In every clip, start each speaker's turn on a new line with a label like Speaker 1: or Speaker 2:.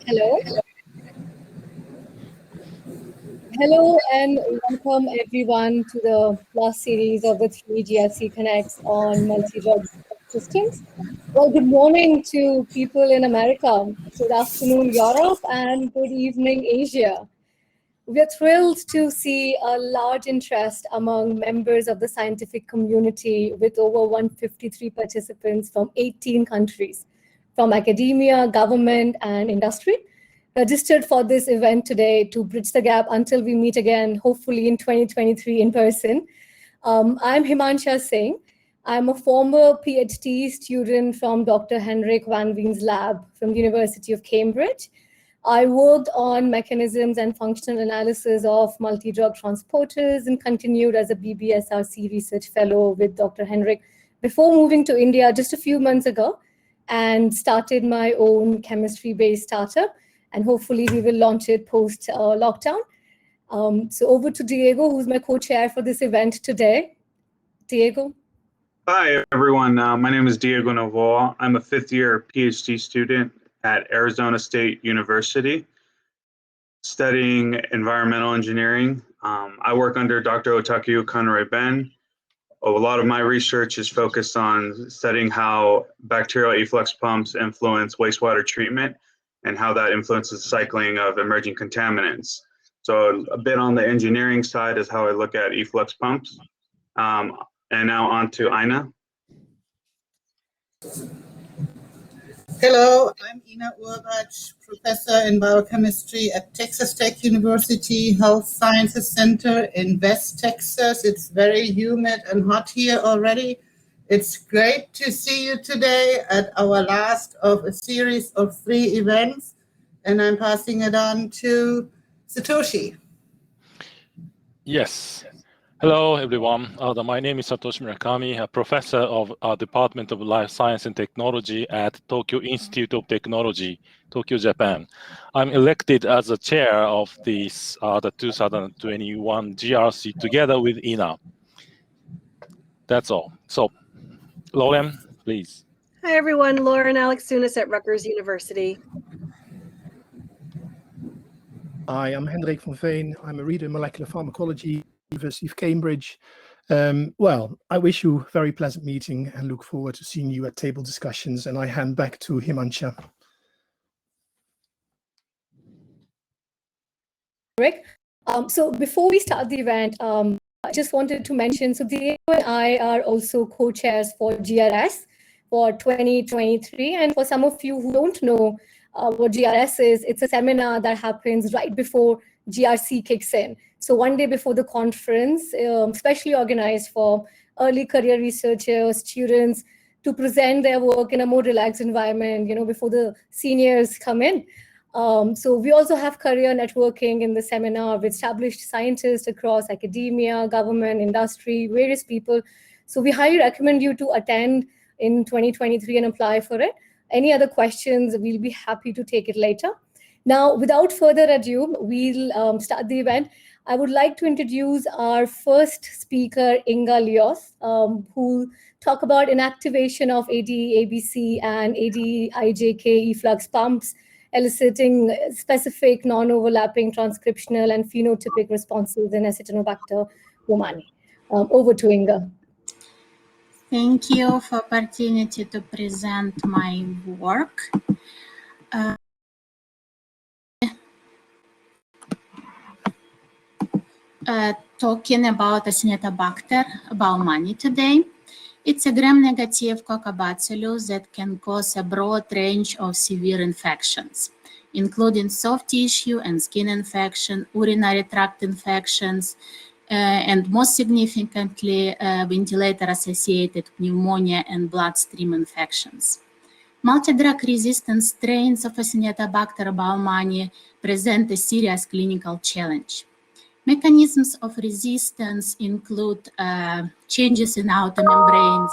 Speaker 1: Hello. Hello and welcome everyone to the last series of the three GRC Connects on multi-drug systems. Well, good morning to people in America, good afternoon Europe, and good evening Asia. We are thrilled to see a large interest among members of the scientific community with over 153 participants from 18 countries, from academia, government, and industry, registered for this event today to bridge the gap until we meet again, hopefully in 2023 in person. I'm Himansha Singh. I'm a former PhD student from Dr. Henrik Van Veen's lab from the University of Cambridge. I worked on mechanisms and functional analysis of multi-drug transporters and continued as a BBSRC research fellow with Dr. Henrik before moving to India just a few months ago and started my own chemistry-based startup. And hopefully we will launch it post-lockdown. So over to Diego, who's my co-chair for this event today. Diego.
Speaker 2: Hi, everyone. My name is Diego Novoa. I'm a fifth-year PhD student at Arizona State University, studying environmental engineering. I work under Dr. Otakiu Kanrei-Ben. A lot of my research is focused on studying how bacterial efflux pumps influence wastewater treatment and how that influences cycling of emerging contaminants. So a bit on the engineering side is how I look at efflux pumps. And now on to Ina.
Speaker 3: Hello, I'm Ina Urbach, professor in biochemistry at Texas Tech University Health Sciences Center in West Texas. It's very humid and hot here already. It's great to see you today at our last of a series of 3 events, and I'm passing it on to Satoshi.
Speaker 4: Yes. Hello, everyone. My name is Satoshi Murakami, a professor of Department of Life Science and Technology at Tokyo Institute of Technology, Tokyo, Japan. I'm elected as the chair of this, the 2021 GRC together with Ina. That's all. So, Lauren, please.
Speaker 5: Hi, everyone. Lauren Alexunas at Rutgers University.
Speaker 6: Hi, I'm Hendrik van Veen. I'm a reader in molecular pharmacology, University of Cambridge. Well, I wish you a very pleasant meeting and look forward to seeing you at table discussions. And I hand back to Himansha.
Speaker 1: Rick. So before we start the event, I just wanted to mention, so Diego and I are also co-chairs for GRS for 2023. And for some of you who don't know what GRS is, it's a seminar that happens right before GRC kicks in. So one day before the conference, specially organized for early career researchers, students, to present their work in a more relaxed environment, before the seniors come in. So we also have career networking in the seminar with established scientists across academia, government, industry, various people. So we highly recommend you to attend in 2023 and apply for it. Any other questions, we'll be happy to take it later. Now, without further ado, we'll start the event. I would like to introduce our first speaker, Inga Lios, who talk about inactivation of ADE-ABC and ADE-IJK efflux pumps, eliciting specific non-overlapping transcriptional and phenotypic responses in Acinetobacter baumannii. Over to Inga.
Speaker 7: Thank you for the opportunity to present my work. Talking about Acinetobacter baumannii today. It's a gram-negative coccobacillus that can cause a broad range of severe infections, including soft tissue and skin infection, urinary tract infections, and most significantly, ventilator-associated pneumonia and bloodstream infections. Multi-drug resistant strains of Acinetobacter baumannii present a serious clinical challenge. Mechanisms of resistance include changes in outer membranes,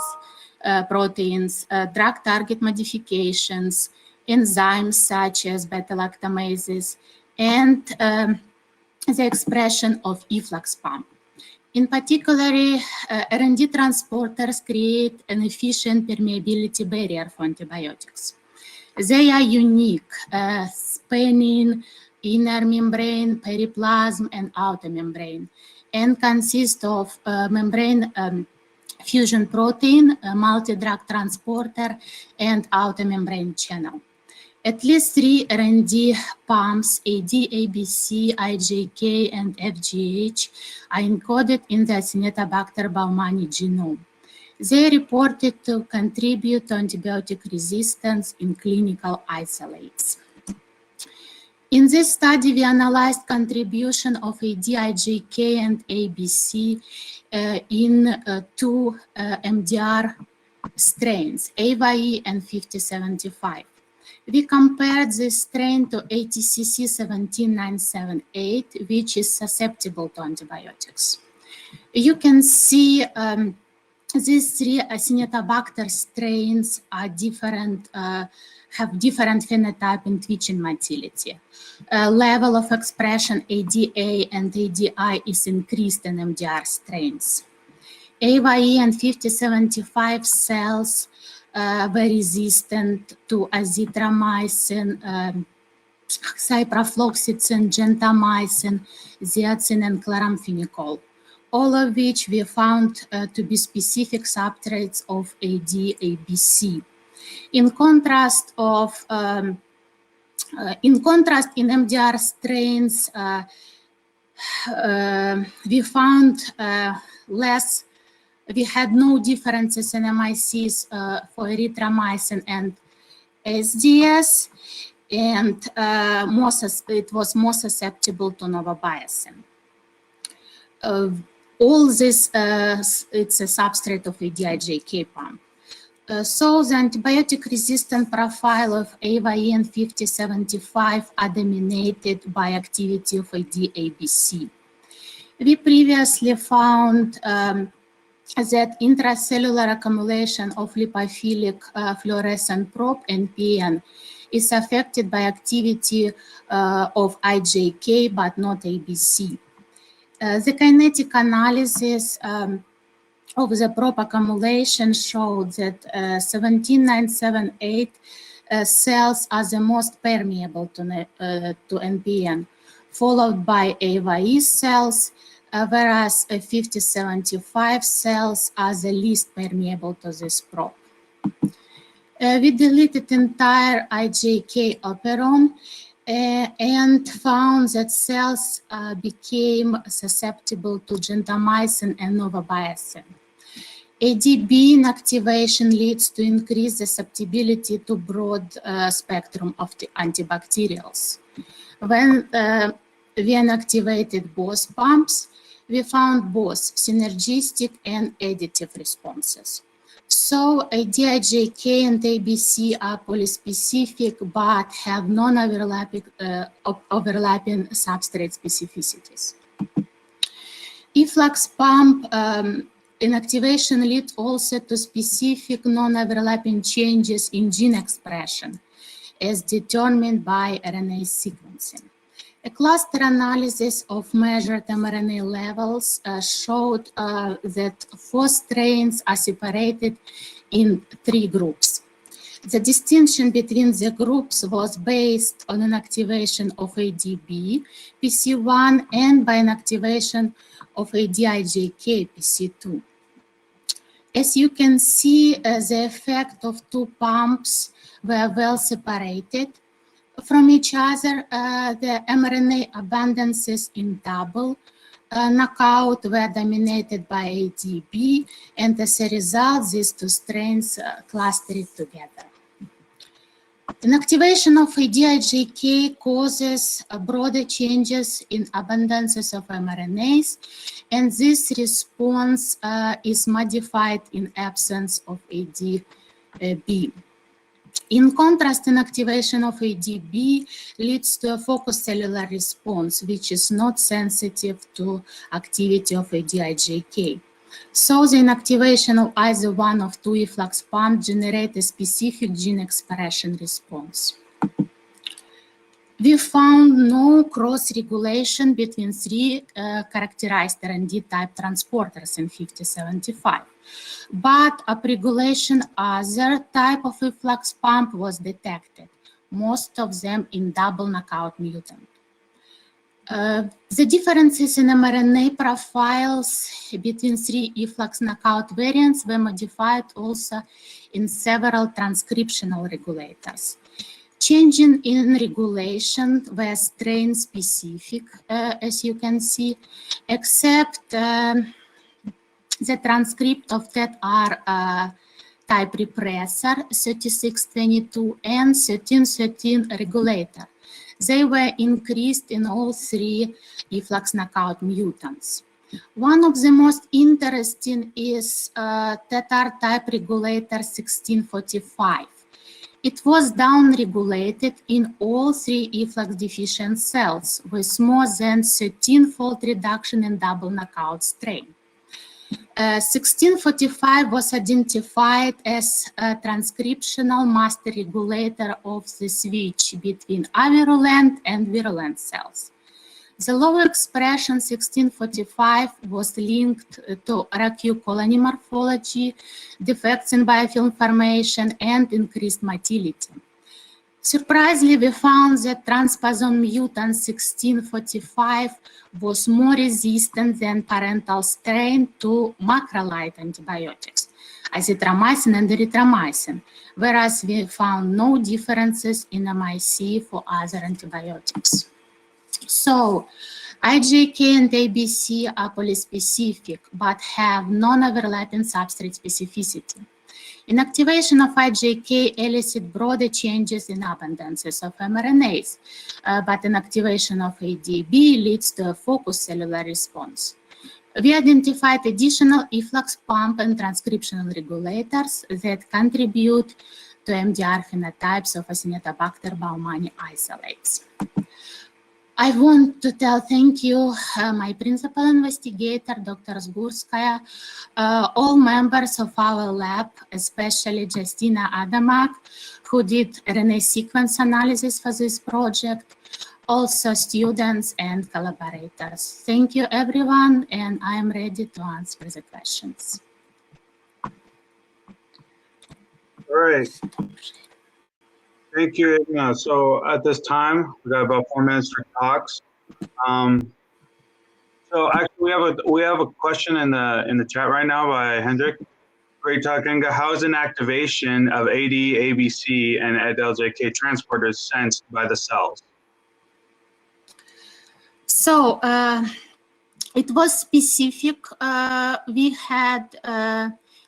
Speaker 7: proteins, drug target modifications, enzymes such as beta-lactamases, and the expression of efflux pump. In particular, RND transporters create an efficient permeability barrier for antibiotics. They are unique, spanning inner membrane, periplasm, and outer membrane, and consist of membrane fusion protein, multi-drug transporter, and outer membrane channel. At least 3 RND pumps, AD, ABC, IJK, and FGH, are encoded in the Acinetobacter baumannii genome. They reported to contribute to antibiotic resistance in clinical isolates. In this study, we analyzed contribution of AD-IJK and ABC in two MDR strains, AYE and 5075. We compared this strain to ATCC 17978, which is susceptible to antibiotics. You can see these 3 Acinetobacter strains are different, have different phenotype and twitching motility. Level of expression ADA and ADI is increased in MDR strains. AYE and 5075 cells were resistant to azithromycin, ciprofloxacin, gentamicin, zeaxanthin, and chloramphenicol, all of which we found to be specific substrates of AD-ABC. In contrast, in MDR strains, we found we had no differences in MICs for erythromycin and SDS, and it was more susceptible to novabiacin. All this, it's a substrate of AD-IJK pump. So the antibiotic resistant profile of AYE and 5075 are dominated by activity of AD-ABC. We previously found that intracellular accumulation of lipophilic fluorescent probe, NPN, is affected by activity of IJK but not ABC. The kinetic analysis of the probe accumulation showed that 17978 cells are the most permeable to NPN, followed by AYE cells, whereas 5075 cells are the least permeable to this probe. We deleted entire IJK operon and found that cells became susceptible to gentamicin and novabiacin. ADB inactivation leads to increased susceptibility to broad spectrum of the antibacterials. When we inactivated both pumps, we found both synergistic and additive responses. So AD-IJK and ABC are polyspecific but have non-overlapping substrate specificities. Efflux pump inactivation leads also to specific non-overlapping changes in gene expression as determined by RNA sequencing. A cluster analysis of measured mRNA levels showed that 4 strains are separated in 3 groups. The distinction between the groups was based on inactivation of ADB, PC1, and by inactivation of AD-IJK, PC2. As you can see, the effect of 2 pumps were well separated from each other. The mRNA abundances in double knockout were dominated by ADB, and as a result, these 2 strains clustered together. Inactivation of AD-IJK causes broader changes in abundances of mRNAs, and this response is modified in absence of ADB. In contrast, inactivation of ADB leads to a focused cellular response, which is not sensitive to activity of AD-IJK. So the inactivation of either one of 2 efflux pumps generates a specific gene expression response. We found no cross-regulation between three characterized R&D type transporters in 5075, but upregulation other type of efflux pump was detected, most of them in double knockout mutant. The differences in mRNA profiles between three efflux knockout variants were modified also in several transcriptional regulators. Changing in regulation were strain specific, as you can see, except the transcript of that are type repressor 3622 and 1313 regulator. They were increased in all three efflux knockout mutants. One of the most interesting is TETR type regulator 1645. It was down-regulated in all three efflux deficient cells with more than 13-fold reduction in double knockout strain. 1645 was identified as a transcriptional master regulator of the switch between avirulent and virulent cells. The lower expression 1645 was linked to RQ colony morphology, defects in biofilm formation, and increased motility. Surprisingly, we found that transposon mutant 1645 was more resistant than parental strain to macrolide antibiotics, azithromycin and erythromycin, whereas we found no differences in MIC for other antibiotics. So, IJK and ABC are polyspecific, but have non-overlapping substrate specificity. Inactivation of IJK elicits broader changes in abundances of mRNAs, but inactivation of ADB leads to a focused cellular response. We identified additional efflux pump and transcriptional regulators that contribute to MDR phenotypes of Acinetobacter baumannii isolates. I want to tell thank you, my principal investigator, Dr. Zgurskaya, all members of our lab, especially Justina Adamak, who did RNA sequence analysis for this project, also students and collaborators. Thank you, everyone, and I am ready to answer the questions.
Speaker 2: All right. Thank you, Edna. So at this time, we got about 4 minutes for talks. So actually, we have a question in the chat right now by Hendrik. Great talk, Inga. How is an activation of AD, ABC, and ADLJK transporters sensed by the cells?
Speaker 7: So it was specific. We had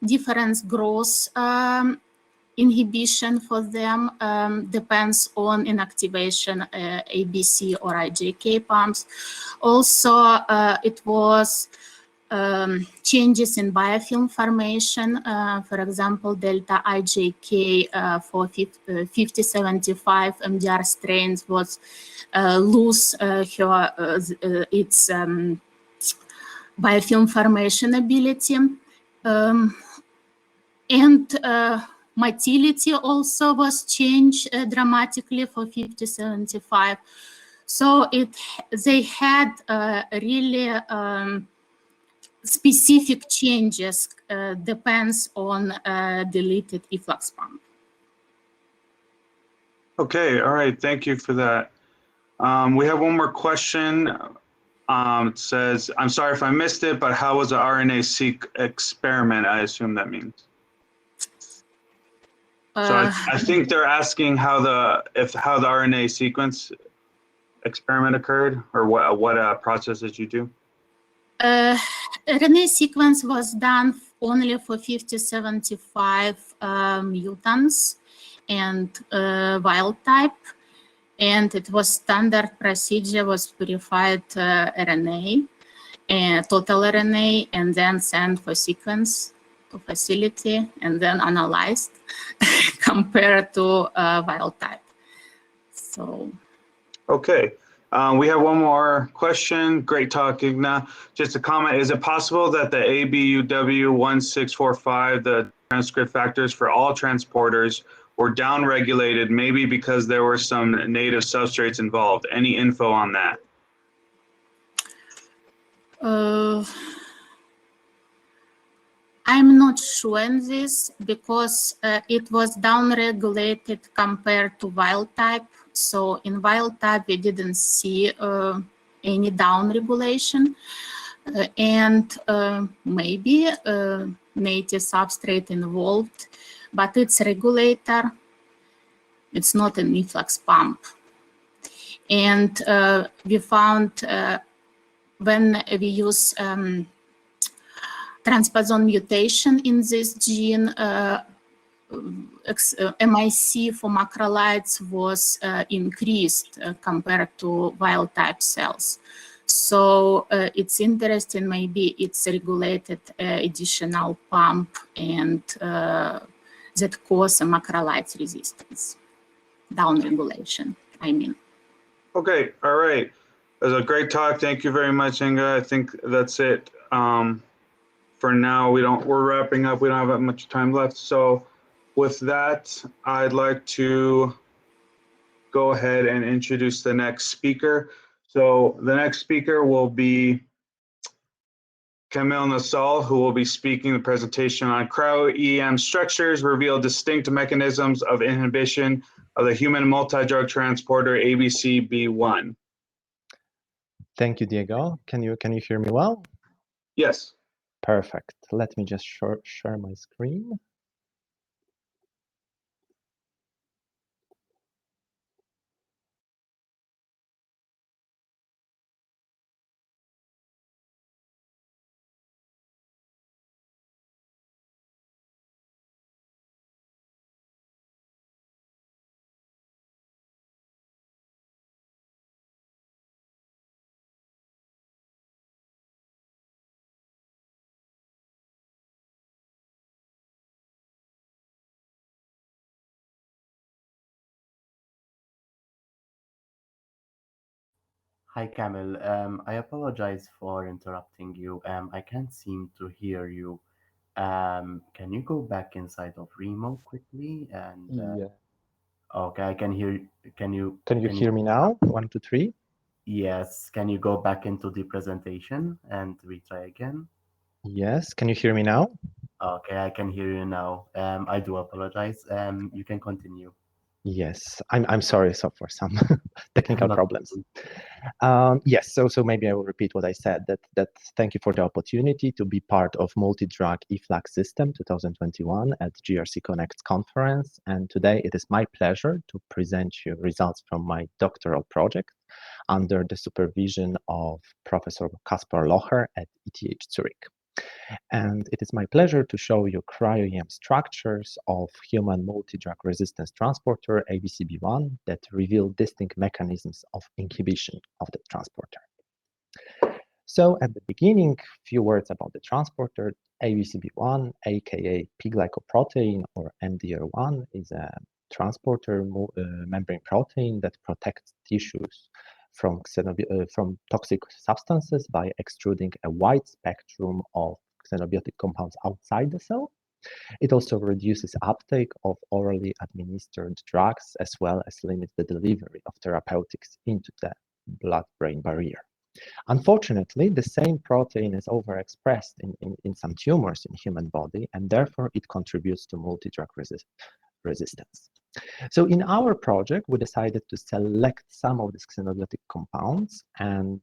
Speaker 7: different growth inhibition for them, depends on inactivation ABC or IJK pumps. Also, it was changes in biofilm formation. For example, delta IJK for 5075 MDR strains was lose its biofilm formation ability. And motility also was changed dramatically for 5075. So they had really specific changes, depends on deleted efflux pump.
Speaker 2: Okay, all right, thank you for that. We have one more question. It says, I'm sorry if I missed it, but how was the RNA-seq experiment? I assume that means. So I think they're asking how the RNA sequence experiment occurred, or what process did you do?
Speaker 7: RNA sequence was done only for 5075 mutants and wild type, and it was standard procedure, was purified RNA and total RNA, and then sent for sequence to facility and then analyzed compared to wild type. So.
Speaker 2: Okay, we have one more question. Great talk, Igna. Just a comment, is it possible that the ABUW1645, the transcript factors for all transporters, or downregulated, maybe because there were some native substrates involved? Any info on that?
Speaker 7: I'm not sure in this because it was downregulated compared to wild type. So in wild type, we didn't see any downregulation. And maybe native substrate involved, but it's regulator. It's not an efflux pump. And we found when we use transposon mutation in this gene, MIC for macrolides was increased compared to wild type cells. So it's interesting, maybe it's regulated additional pump and that cause a macrolides resistance, downregulation, I mean.
Speaker 2: Okay, all right. It was a great talk. Thank you very much, Inga. I think that's it. For now, we're wrapping up. We don't have that much time left. So with that, I'd like to go ahead and introduce the next speaker. So the next speaker will be Kamil Nassal, who will be speaking the presentation on cryo-EM structures reveal distinct mechanisms of inhibition of the human multi-drug transporter ABCB1.
Speaker 8: Thank you, Diego. Can you hear me well?
Speaker 2: Yes.
Speaker 8: Perfect. Let me just share my screen.
Speaker 9: Hi, Kamil. I apologize for interrupting you. I can't seem to hear you. Can you go back inside of Remo quickly? And
Speaker 8: Yeah.
Speaker 9: okay, I can hear.
Speaker 8: Can you hear me now? 1, 2, 3.
Speaker 9: Yes. Can you go back into the presentation and retry again?
Speaker 8: Yes. Can you hear me now?
Speaker 9: Okay, I can hear you now. I do apologize. You can continue.
Speaker 8: Yes, I'm sorry for some technical
Speaker 9: Not-
Speaker 8: problems. Yes, so maybe I will repeat what I said. That thank you for the opportunity to be part of multi-drug Efflux system 2021 at GRC Connect conference. And today it is my pleasure to present you results from my doctoral project under the supervision of Professor Kaspar Locher at ETH Zurich. And it is my pleasure to show you cryo-EM structures of human multi-drug resistance transporter ABCB1 that reveal distinct mechanisms of inhibition of the transporter. So at the beginning, few words about the transporter. ABCB1, aka P-glycoprotein or MDR1, is a transporter membrane protein that protects tissues from toxic substances by extruding a wide spectrum of xenobiotic compounds outside the cell. It also reduces uptake of orally administered drugs as well as limits the delivery of therapeutics into the blood-brain barrier. Unfortunately, the same protein is overexpressed in some tumors in human body, and therefore it contributes to multi-drug resistance. So in our project, we decided to select some of these xenobiotic compounds and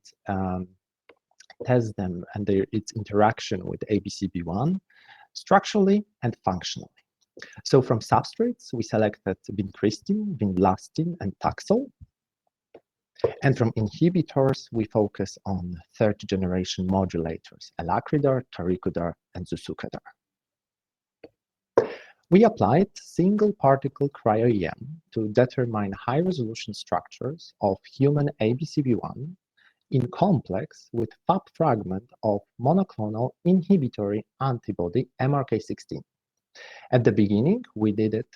Speaker 8: test them and its interaction with ABCB1 structurally and functionally. So from substrates, we selected vincristine, vinblastine, and taxol. And from inhibitors, we focus on third-generation modulators, alacridar, taricudar, and zusukadar. We applied single-particle cryo-EM to determine high-resolution structures of human ABCB1 in complex with Fab fragment of monoclonal inhibitory antibody MRK16. At the beginning, we did it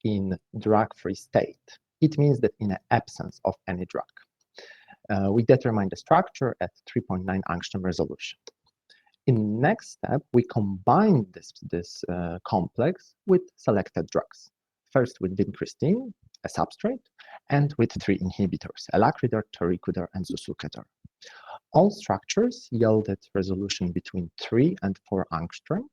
Speaker 8: in drug-free state. It means that in the absence of any drug. We determined the structure at 3.9 angstrom resolution. In the next step, we combined this complex with selected drugs. first with vincristine, a substrate, and with 3 inhibitors, alacridar, toricidar, and zosukadar. All structures yielded resolution between 3 and 4 angstrom,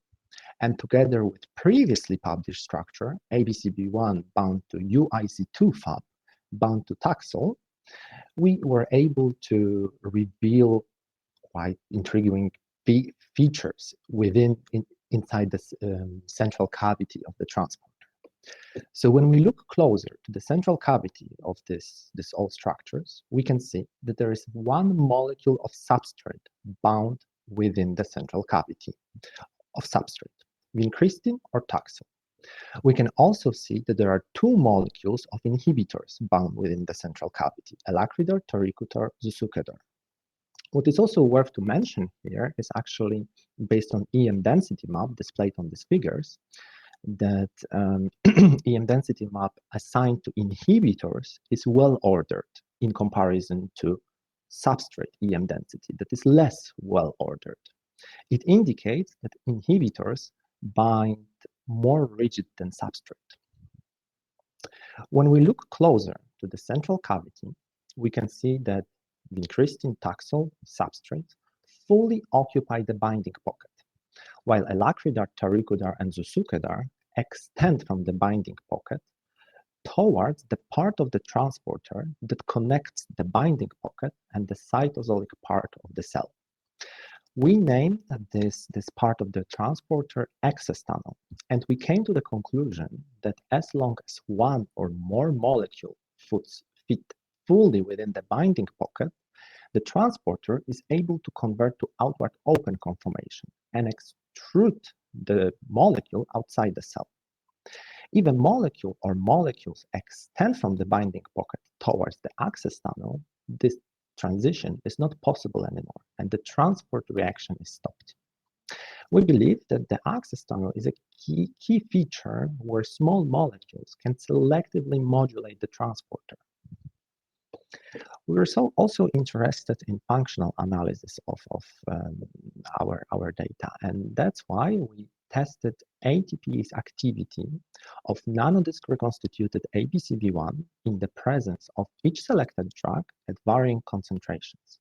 Speaker 8: and together with previously published structure, ABCB1 bound to UIC2 FAB, bound to Taxol, we were able to reveal quite intriguing features inside the central cavity of the transporter. So when we look closer to the central cavity of this all structures, we can see that there is one molecule of substrate bound within the central cavity of substrate, vincristine or Taxol. We can also see that there are 2 molecules of inhibitors bound within the central cavity, alacridar, toricidar, zosukadar. What is also worth to mention here is actually based on EM density map displayed on these figures, that EM density map assigned to inhibitors is well ordered in comparison to substrate EM density that is less well ordered. It indicates that inhibitors bind more rigid than substrate. When we look closer to the central cavity, we can see that vincristine, Taxol substrates fully occupy the binding pocket, while alacridar, toricidar, and zosukadar extend from the binding pocket towards the part of the transporter that connects the binding pocket and the cytosolic part of the cell. We named this part of the transporter access tunnel, and we came to the conclusion that as long as one or more molecule fit fully within the binding pocket, the transporter is able to convert to outward open conformation and extrude the molecule outside the cell. If a molecule or molecules extend from the binding pocket towards the access tunnel, this transition is not possible anymore, and the transport reaction is stopped. We believe that the access tunnel is a key feature where small molecules can selectively modulate the transporter. We were also interested in functional analysis of our data, and that's why we tested ATPase activity of nanodisk reconstituted ABCB1 in the presence of each selected drug at varying concentrations.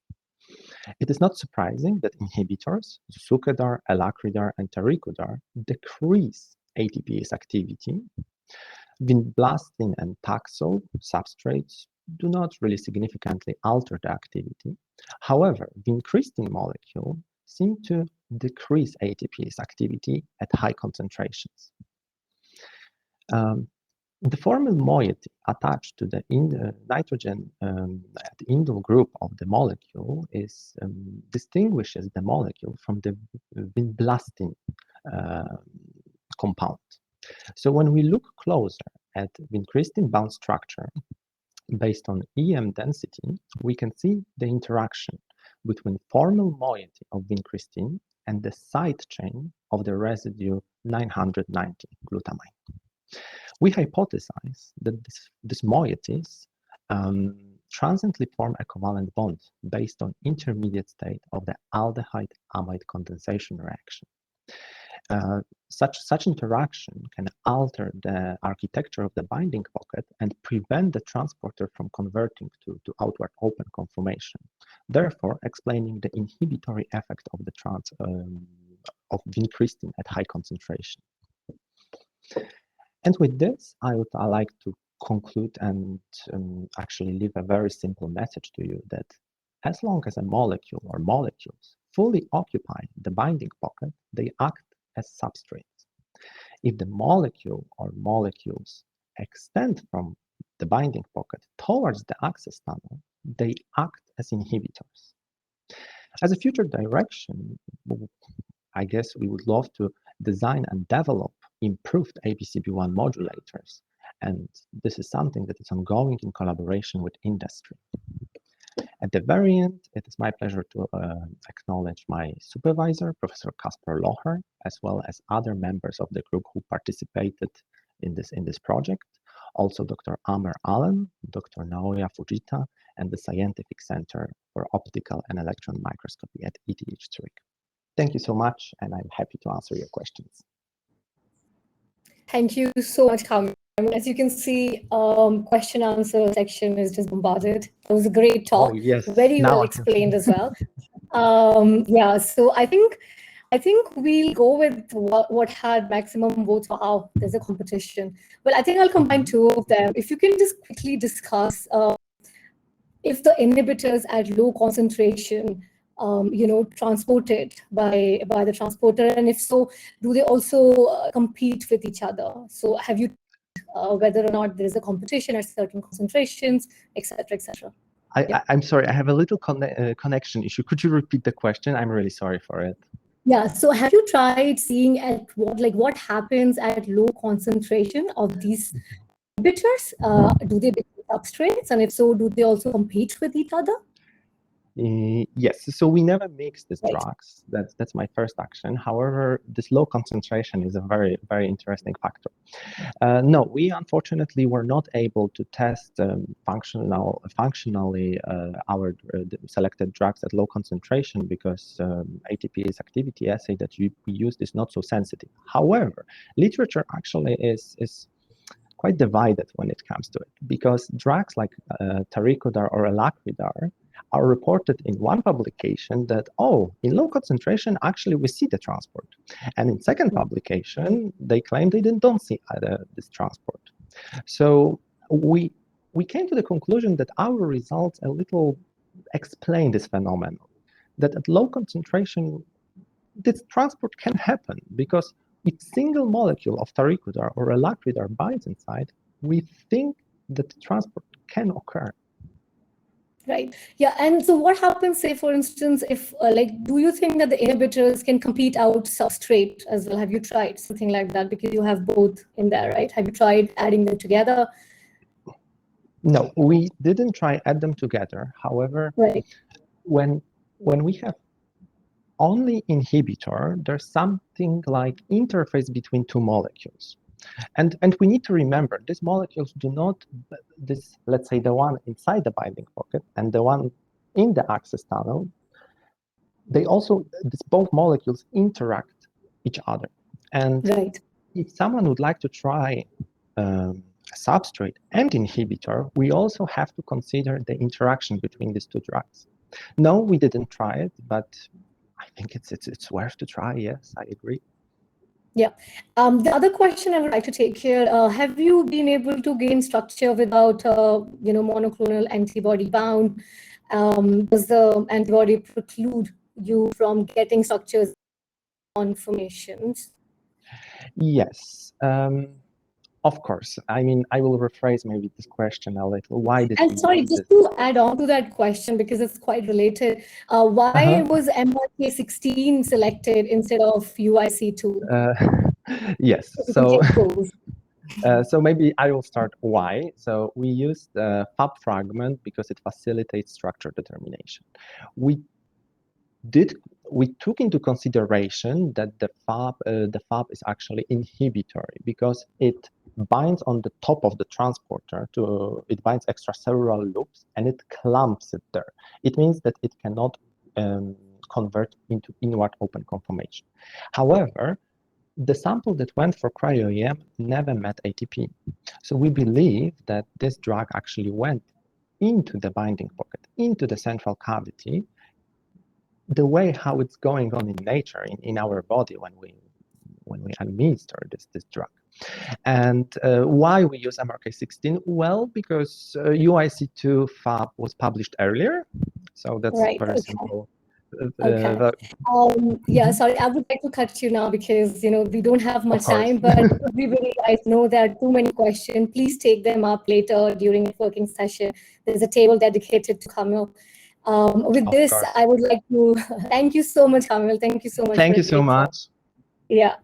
Speaker 8: It is not surprising that inhibitors, zosukadar, alacridar, and toricidar, decrease ATPase activity. Vinblastine and Taxol substrates do not really significantly alter the activity. However, vincristine molecule seem to decrease ATPase activity at high concentrations. The formal moiety attached to the nitrogen at the indole group of the molecule distinguishes the molecule from the vinblastine compound. So when we look closer at vincristine bound structure based on EM density, we can see the interaction between formal moiety of vincristine and the side chain of the residue 990 glutamine. We hypothesize that these moieties transiently form a covalent bond based on intermediate state of the aldehyde-amide condensation reaction. Such interaction can alter the architecture of the binding pocket and prevent the transporter from converting to outward open conformation, therefore explaining the inhibitory effect of the of vincristine at high concentration. And with this, I would like to conclude and actually leave a very simple message to you that as long as a molecule or molecules fully occupy the binding pocket, they act as substrates. If the molecule or molecules extend from the binding pocket towards the access tunnel, they act as inhibitors. As a future direction, I guess we would love to design and develop improved ABCB1 modulators, and this is something that is ongoing in collaboration with industry. At the very end, it is my pleasure to acknowledge my supervisor, Professor Kasper Locher, as well as other members of the group who participated in this project. Also, Dr. Amer Allen, Dr. Naoya Fujita, and the Scientific Center for Optical and Electron Microscopy at ETH Zurich. Thank you so much, and I'm happy to answer your questions.
Speaker 1: Thank you so much, Kamil. I mean, as you can see, question answer section is just bombarded. It was a great talk.
Speaker 8: Oh, yes.
Speaker 1: Very
Speaker 8: Now
Speaker 1: well
Speaker 8: I can
Speaker 1: explained as well. Yeah, so I think we'll go with what had maximum votes. Wow, there's a competition. Well, I think I'll combine two of them. If you can just quickly discuss if the inhibitors at low concentration, transported by the transporter, and if so, do they also compete with each other? So have you whether or not there is a competition at certain concentrations, etc., etc.
Speaker 8: I'm sorry, I have a little connection issue. Could you repeat the question? I'm really sorry for it.
Speaker 1: Yeah. So have you tried seeing at what happens at low concentration of these inhibitors? Do they become substrates, and if so, do they also compete with each other?
Speaker 8: Yes, so we never mix these
Speaker 1: Right.
Speaker 8: drugs. That's my first action. However, this low concentration is a very, very interesting factor. No, we unfortunately were not able to test functionally our selected drugs at low concentration because ATPase activity assay that we used is not so sensitive. However, literature actually is quite divided when it comes to it because drugs like Taricodar or Elacridar are reported in one publication that, oh, in low concentration, actually we see the transport. And in second publication, they claim they don't see this transport. So we came to the conclusion that our results a little explain this phenomenon, that at low concentration, this transport can happen because if single molecule of Taricodar or Elacridar binds inside, we think that transport can occur.
Speaker 1: Right. Yeah. And so what happens, say, for instance, if do you think that the inhibitors can compete out substrate as well? Have you tried something like that? Because you have both in there, right? Have you tried adding them together?
Speaker 8: No, we didn't try add them together. However,
Speaker 1: right.
Speaker 8: when we have only inhibitor, there's something like interface between two molecules. And we need to remember, these molecules do not, let's say the one inside the binding pocket and the one in the access tunnel, both molecules interact each other. And
Speaker 1: right.
Speaker 8: if someone would like to try a substrate and inhibitor, we also have to consider the interaction between these two drugs. No, we didn't try it, but I think it's worth to try. Yes, I agree.
Speaker 1: Yeah. The other question I would like to take here, have you been able to gain structure without, monoclonal antibody bound? Does the antibody preclude you from getting structures conformations?
Speaker 8: Yes. Of course. I mean, I will rephrase maybe this question a little. Why did
Speaker 1: and sorry, just to add on to that question, because it's quite related, why was MRK16 selected instead of UIC2?
Speaker 8: Yes. So, so maybe I will start why. So we used the FAB fragment because it facilitates structure determination. We took into consideration that the FAB is actually inhibitory because it binds on the top of the transporter it binds extracellular loops and it clamps it there. It means that it cannot convert into inward open conformation. However, the sample that went for cryo-EM never met ATP. So we believe that this drug actually went into the binding pocket, into the central cavity, the way how it's going on in nature, in our body when we administer this drug. And why we use MRK16? Well, because UIC2 FAB was published earlier, so that's very simple.
Speaker 1: Okay. Yeah, sorry, I would like to cut you now because we don't have much time, but everybody guys know there are too many questions. Please take them up later during a working session. There's a table dedicated to Kamil. With this, I would like to thank you so much, Kamil. Thank you so much.
Speaker 8: Thank you so much.
Speaker 1: Yeah.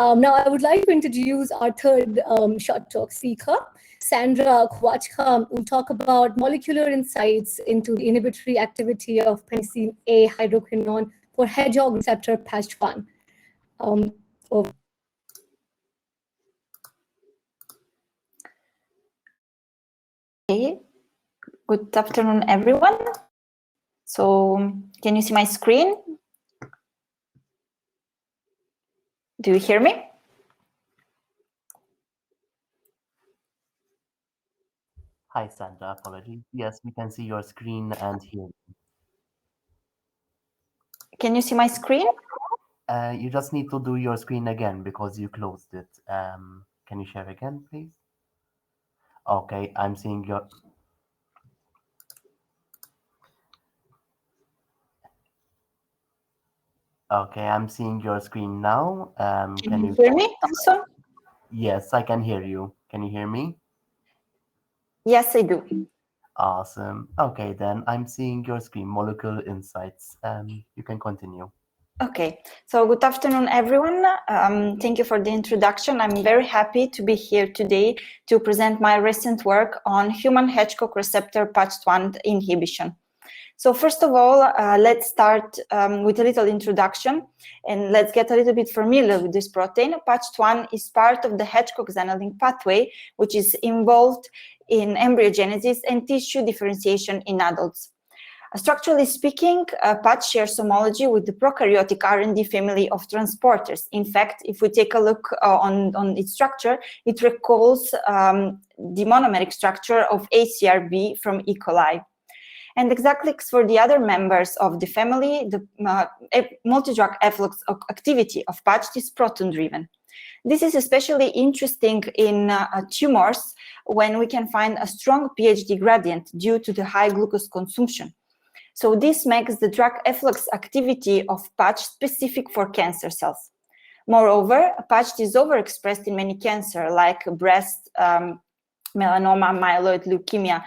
Speaker 1: Now I would like to introduce our third short talk speaker, Sandra Kowalska, will talk about molecular insights into the inhibitory activity of penicillin A hydroquinone for hedgehog receptor patch 1.
Speaker 10: Okay. Good afternoon, everyone. So, can you see my screen? Do you hear me?
Speaker 9: Hi, Sandra. Apologies. Yes, we can see your screen and hear you.
Speaker 10: Can you see my screen?
Speaker 9: You just need to do your screen again because you closed it. Can you share again, please? Okay, I'm seeing your... Okay, I'm seeing your screen now.
Speaker 10: Can you hear me also?
Speaker 9: Yes, I can hear you. Can you hear me?
Speaker 10: Yes, I do.
Speaker 9: Awesome. Okay, then I'm seeing your screen, Molecular Insights. You can continue.
Speaker 10: Okay, so good afternoon, everyone. Thank you for the introduction. I'm very happy to be here today to present my recent work on human Hitchcock receptor PACH1 inhibition. So first of all, let's start with a little introduction and let's get a little bit familiar with this protein. PACH1 is part of the Hitchcock-Zenneling pathway, which is involved in embryogenesis and tissue differentiation in adults. Structurally speaking, PACH shares homology with the prokaryotic RND family of transporters. In fact, if we take a look on its structure, it recalls the monomeric structure of ACRB from E. coli. And exactly for the other members of the family, the multi-drug efflux activity of PACH is proton-driven. This is especially interesting in tumors when we can find a strong pH gradient due to the high glucose consumption. So this makes the drug efflux activity of PACH specific for cancer cells. Moreover, PACH is overexpressed in many cancers like breast, melanoma, myeloid leukemia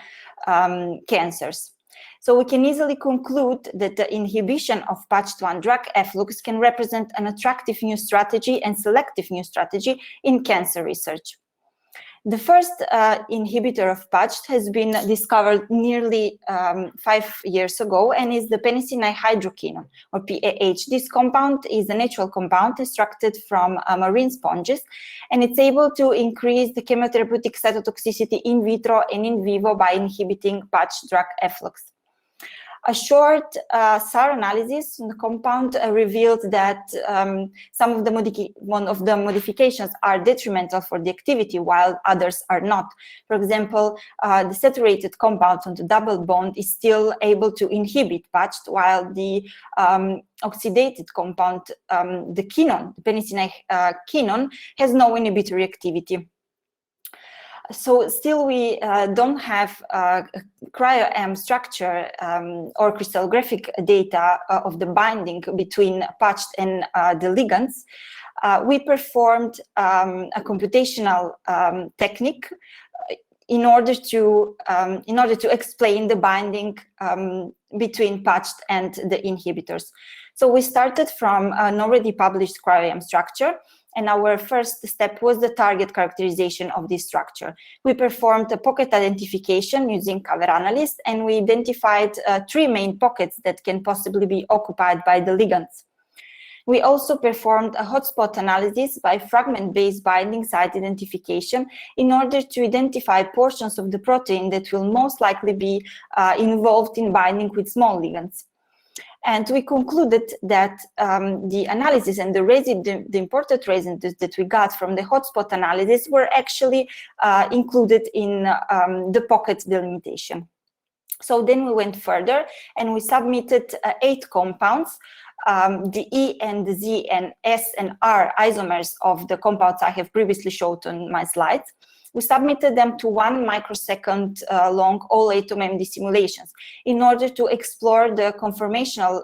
Speaker 10: cancers. So we can easily conclude that the inhibition of PACH1 drug efflux can represent an attractive new strategy and selective new strategy in cancer research. The first inhibitor of PACH has been discovered nearly 5 years ago and is the penicillin hydroquinone, or PAH. This compound is a natural compound extracted from marine sponges, and it's able to increase the chemotherapeutic cytotoxicity in vitro and in vivo by inhibiting PACH drug efflux. A short SAR analysis on the compound revealed that some of the modifications are detrimental for the activity, while others are not. For example, the saturated compound on the double bond is still able to inhibit PACH, while the oxidated compound, the quinone, the penicillin quinone, has no inhibitory activity. So still we don't have cryo-EM structure or crystallographic data of the binding between PACH and the ligands. We performed a computational technique in order to explain the binding between PACH and the inhibitors. So we started from an already published cryo-EM structure, and our first step was the target characterization of this structure. We performed a pocket identification using cover analyst, and we identified 3 main pockets that can possibly be occupied by the ligands. We also performed a hotspot analysis by fragment-based binding site identification in order to identify portions of the protein that will most likely be involved in binding with small ligands. And we concluded that the analysis and the imported residues that we got from the hotspot analysis were actually included in the pocket delimitation. So then we went further and we submitted 8 compounds. The E and the Z and S and R isomers of the compounds I have previously showed on my slides. We submitted them to 1 microsecond long all-atom MD simulations in order to explore the conformational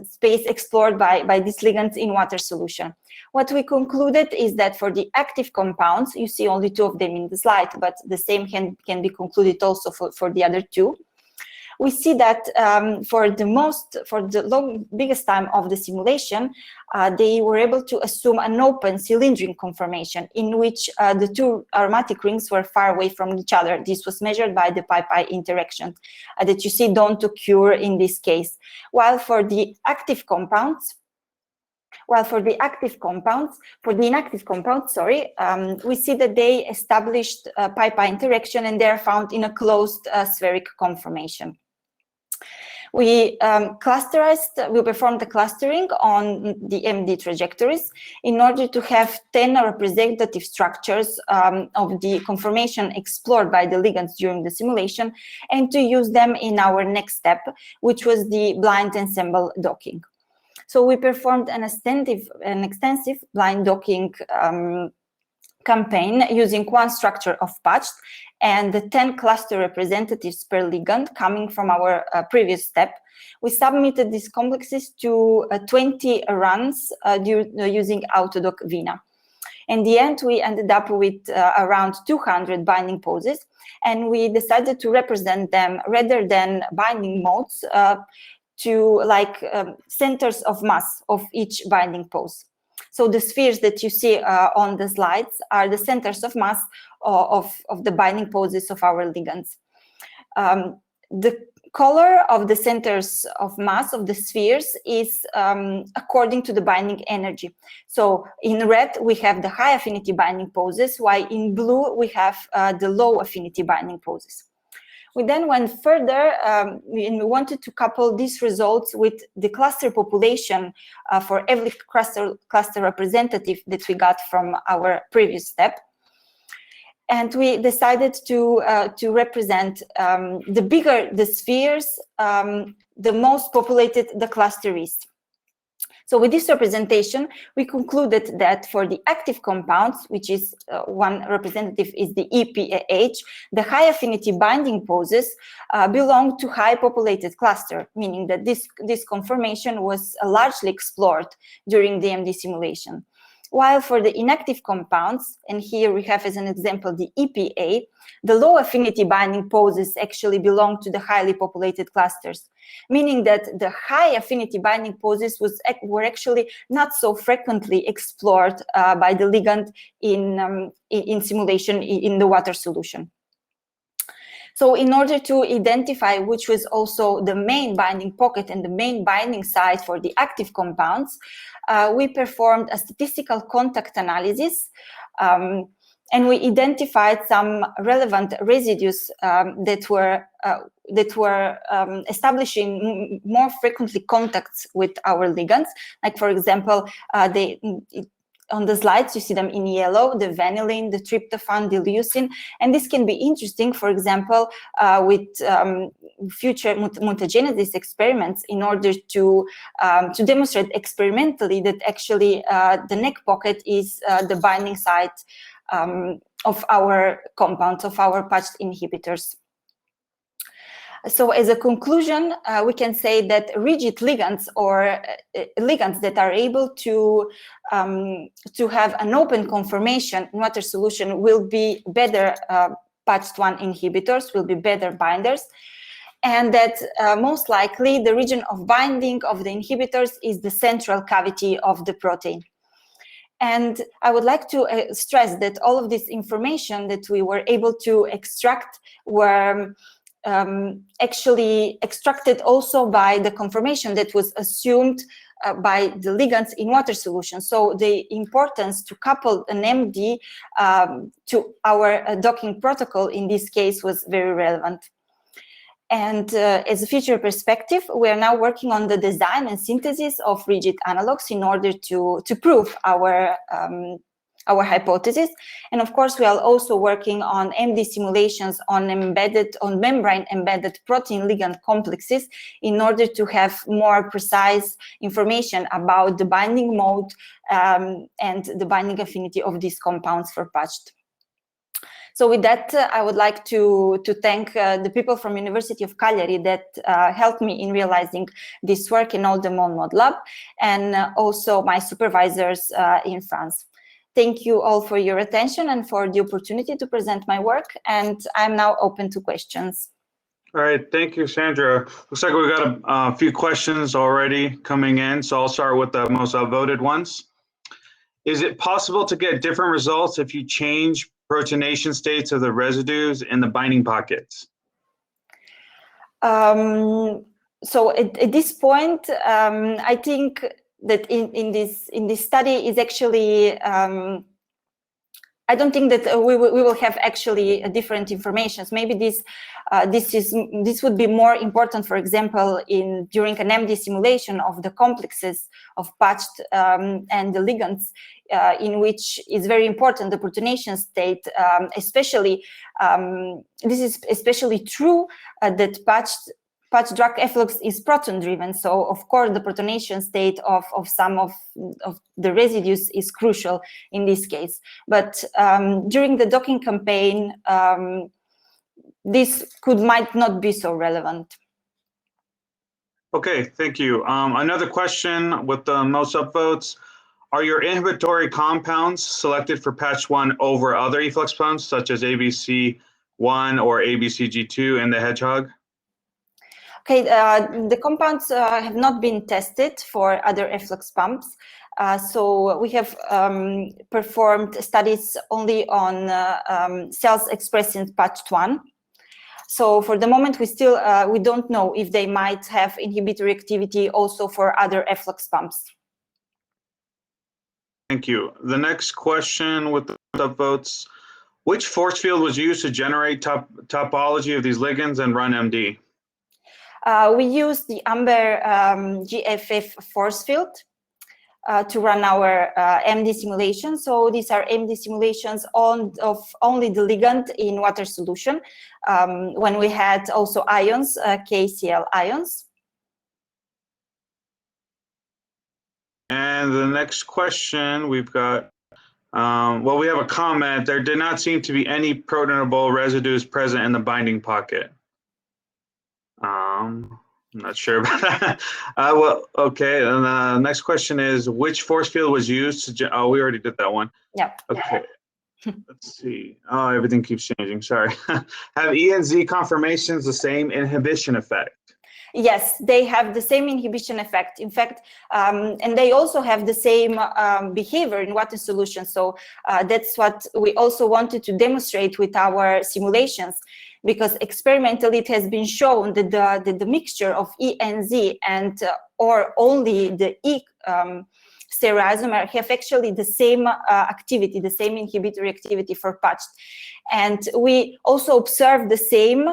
Speaker 10: space explored by these ligands in water solution. What we concluded is that for the active compounds, you see only 2 of them in the slide, but the same can be concluded also for the other 2. We see that for the biggest time of the simulation, they were able to assume an open cylindric conformation in which the 2 aromatic rings were far away from each other. This was measured by the pi-pi interaction that you see don't occur in this case. While for the inactive compounds, we see that they established pi-pi interaction and they are found in a closed spheric conformation. We performed the clustering on the MD trajectories in order to have 10 representative structures of the conformation explored by the ligands during the simulation, and to use them in our next step, which was the blind ensemble docking. So we performed an extensive blind docking campaign using one structure of patched and the 10 cluster representatives per ligand coming from our previous step. We submitted these complexes to 20 runs using Autodoc Vina. In the end, we ended up with around 200 binding poses, and we decided to represent them rather than binding modes to centers of mass of each binding pose. So the spheres that you see on the slides are the centers of mass of the binding poses of our ligands. The color of the centers of mass of the spheres is according to the binding energy. So in red, we have the high affinity binding poses, while in blue, we have the low affinity binding poses. We then went further and we wanted to couple these results with the cluster population for every cluster representative that we got from our previous step. And we decided to represent the bigger the spheres, the most populated the cluster is. So with this representation, we concluded that for the active compounds, which is one representative is the EPAH, the high affinity binding poses belong to high populated cluster, meaning that this conformation was largely explored during the MD simulation. While for the inactive compounds, and here we have as an example the EPA, the low affinity binding poses actually belong to the highly populated clusters, meaning that the high affinity binding poses were actually not so frequently explored by the ligand in simulation in the water solution. So in order to identify which was also the main binding pocket and the main binding site for the active compounds, we performed a statistical contact analysis and we identified some relevant residues that were establishing more frequently contacts with our ligands. Like, for example, on the slides, you see them in yellow, the vanillin, the tryptophan, the leucine, and this can be interesting, for example, with future mutagenesis experiments in order to demonstrate experimentally that actually the neck pocket is the binding site of our compounds, of our patched inhibitors. So as a conclusion, we can say that rigid ligands or ligands that are able to have an open conformation in water solution will be better patched 1 inhibitors, will be better binders, and that most likely the region of binding of the inhibitors is the central cavity of the protein. And I would like to stress that all of this information that we were able to extract were actually extracted also by the conformation that was assumed by the ligands in water solution. So the importance to couple an MD to our docking protocol in this case was very relevant. And as a future perspective, we are now working on the design and synthesis of rigid analogs in order to prove our hypothesis. And of course, we are also working on MD simulations on membrane embedded protein ligand complexes in order to have more precise information about the binding mode and the binding affinity of these compounds for patched. So with that, I would like to thank the people from University of Cagliari that helped me in realizing this work in all the MonMod lab, and also my supervisors in France. Thank you all for your attention and for the opportunity to present my work, and I'm now open to questions.
Speaker 2: All right, thank you, Sandra. Looks like we've got a few questions already coming in, so I'll start with the most voted ones. Is it possible to get different results if you change protonation states of the residues in the binding pockets?
Speaker 10: So at this point, I think that in this study is actually I don't think that we will have actually different informations. Maybe this would be more important, for example, during an MD simulation of the complexes of patched and the ligands, in which is very important the protonation state, especially this is especially true that patch drug efflux is proton driven. So of course the protonation state of some of the residues is crucial in this case. But during the docking campaign, this might not be so relevant.
Speaker 2: Okay, thank you. Another question with the most upvotes. Are your inhibitory compounds selected for patch 1 over other efflux pumps, such as ABC1 or ABCG2 in the Hedgehog?
Speaker 10: Okay, the compounds have not been tested for other efflux pumps. So we have performed studies only on cells expressing patched 1. So for the moment, we don't know if they might have inhibitory activity also for other efflux pumps.
Speaker 2: Thank you. The next question with the upvotes. Which force field was used to generate topology of these ligands and run MD?
Speaker 10: We use the Amber GFF force field to run our MD simulations. So these are MD simulations of only the ligand in water solution, when we had also ions, KCl ions.
Speaker 2: And the next question we've got, well, we have a comment. There did not seem to be any protonable residues present in the binding pocket. I'm not sure about that. Well, okay. And the next question is, which force field was used to? Oh, we already did that one.
Speaker 10: Yeah.
Speaker 2: Okay. Let's see. Oh, everything keeps changing. Sorry. Have E and Z conformations the same inhibition effect?
Speaker 10: Yes, they have the same inhibition effect. In fact, and they also have the same behavior in water solution. So that's what we also wanted to demonstrate with our simulations, because experimentally it has been shown that the mixture of E and Z and or only the E stereoisomer have actually the same activity, the same inhibitory activity for patched. And we also observed the same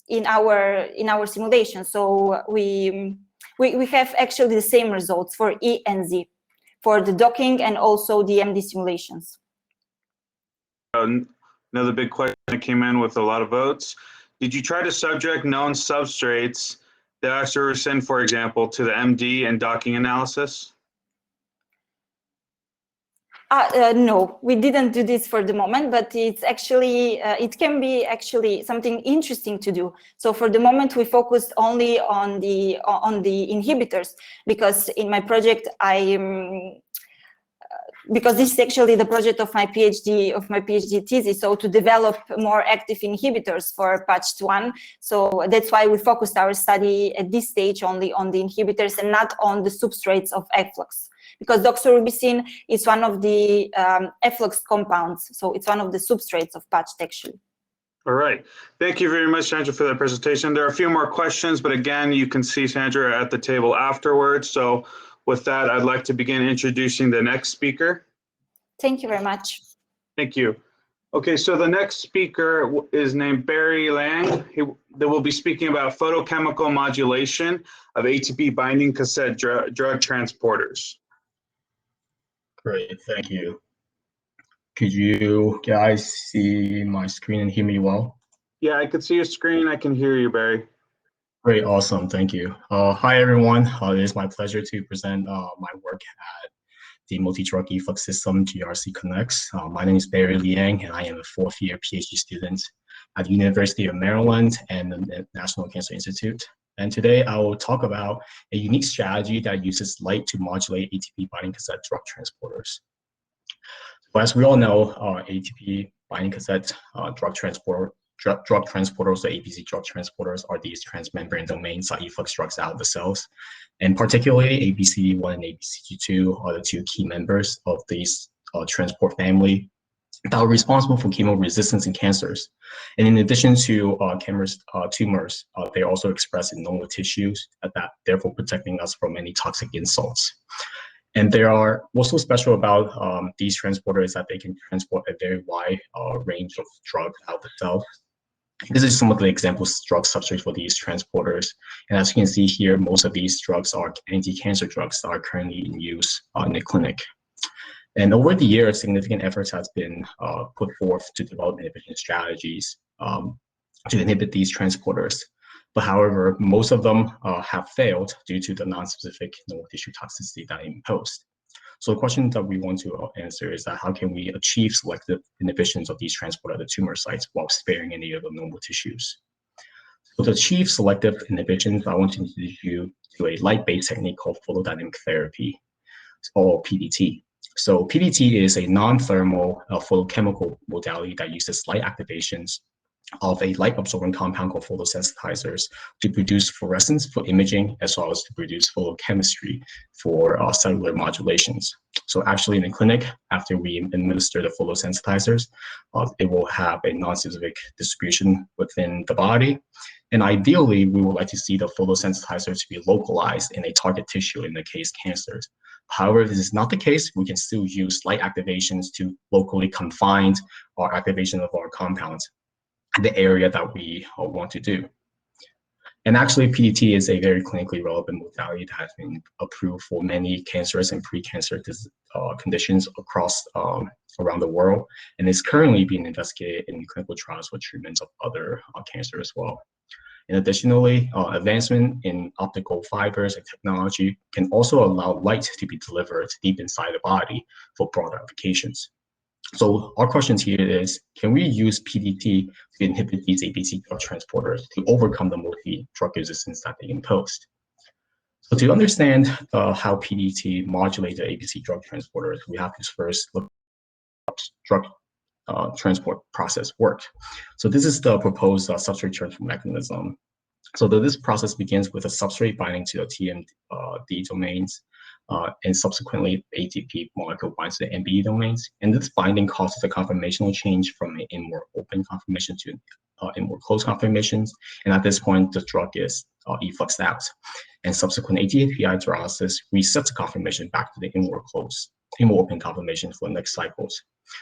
Speaker 10: in our simulation. So we have actually the same results for E and Z for the docking and also the MD simulations.
Speaker 2: Another big question that came in with a lot of votes. Did you try to subject known substrates, the doxorubicin, for example, to the MD and docking analysis?
Speaker 10: No, we didn't do this for the moment, but it's actually, it can be actually something interesting to do. So for the moment, we focused only on the inhibitors, because in my project, because this is actually the project of my PhD thesis, so to develop more active inhibitors for patched 1. So that's why we focused our study at this stage only on the inhibitors and not on the substrates of efflux. Because doxorubicin is one of the efflux compounds, so it's one of the substrates of patched actually.
Speaker 2: All right. Thank you very much, Sandra, for that presentation. There are a few more questions, but again, you can see Sandra at the table afterwards. So with that, I'd like to begin introducing the next speaker.
Speaker 10: Thank you very much.
Speaker 2: Thank you. Okay, so the next speaker is named Barry Liang. They will be speaking about photochemical modulation of ATP binding cassette drug transporters.
Speaker 11: Great, thank you. Could you guys see my screen and hear me well?
Speaker 2: Yeah, I can see your screen. I can hear you, Barry.
Speaker 11: Great, awesome, thank you. Hi, everyone. It is my pleasure to present my work at the Multi-Drug Efflux System GRC Connects. My name is Barry Liang, and I am a fourth-year PhD student at the University of Maryland and the National Cancer Institute. And today I will talk about a unique strategy that uses light to modulate ATP binding cassette drug transporters. But as we all know, ATP binding cassette drug transporters, or ABC drug transporters, are these transmembrane domains that efflux drugs out of the cells. And particularly ABCD1 and ABCG2 are the two key members of these transport family that are responsible for chemoresistance in cancers. And in addition to tumors, they also express in normal tissues, therefore protecting us from any toxic insults. And there are what's so special about these transporters that they can transport a very wide range of drugs out the cell. This is some of the examples drug substrates for these transporters. And as you can see here, most of these drugs are anti-cancer drugs that are currently in use in the clinic. And over the years, significant efforts has been put forth to develop inhibition strategies to inhibit these transporters. But however, most of them have failed due to the non-specific normal tissue toxicity that imposed. So the question that we want to answer is that how can we achieve selective inhibitions of these transporters at the tumor sites while sparing any of the normal tissues? So to achieve selective inhibitions, I want to introduce you to a light-based technique called photodynamic therapy, or PDT. So PDT is a non-thermal photochemical modality that uses light activations of a light-absorbing compound called photosensitizers to produce fluorescence for imaging, as well as to produce photochemistry for cellular modulations. So actually in the clinic, after we administer the photosensitizers, it will have a non-specific distribution within the body. And ideally, we would like to see the photosensitizer to be localized in a target tissue, in the case cancers. However, if this is not the case, we can still use light activations to locally confine our activation of our compounds the area that we want to do. And actually, PDT is a very clinically relevant modality that has been approved for many cancers and pre-cancer conditions across around the world, and is currently being investigated in clinical trials for treatments of other cancer as well. And additionally, advancement in optical fibers and technology can also allow light to be delivered deep inside the body for broader applications. So our question here is, can we use PDT to inhibit these ABC drug transporters to overcome the multi-drug resistance that they imposed? So to understand how PDT modulates the ABC drug transporters, we have to first look at drug transport process work. So this is the proposed substrate transfer mechanism. So this process begins with a substrate binding to the TMD domains, and subsequently ATP molecule binds to the MBE domains. And this binding causes a conformational change from an inward open conformation to inward closed conformations. And at this point, the drug is effluxed out. And subsequent ATP hydrolysis resets the conformation back to the inward open conformation for the next cycles.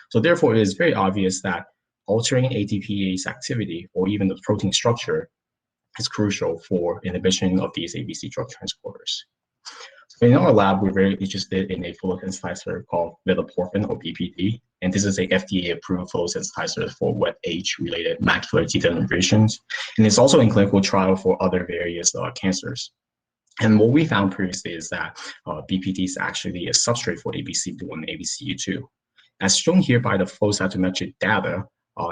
Speaker 11: So therefore, it is very obvious that altering ATPase activity or even the protein structure is crucial for inhibition of these ABC drug transporters. So in our lab, we're very interested in a photosensitizer called metaporphin, or BPD, and this is a FDA-approved photosensitizer for wet age-related macular degenerations, and it's also in clinical trial for other various cancers. And what we found previously is that BPD is actually a substrate for ABCB1 and ABCU2. As shown here by the flow cytometric data,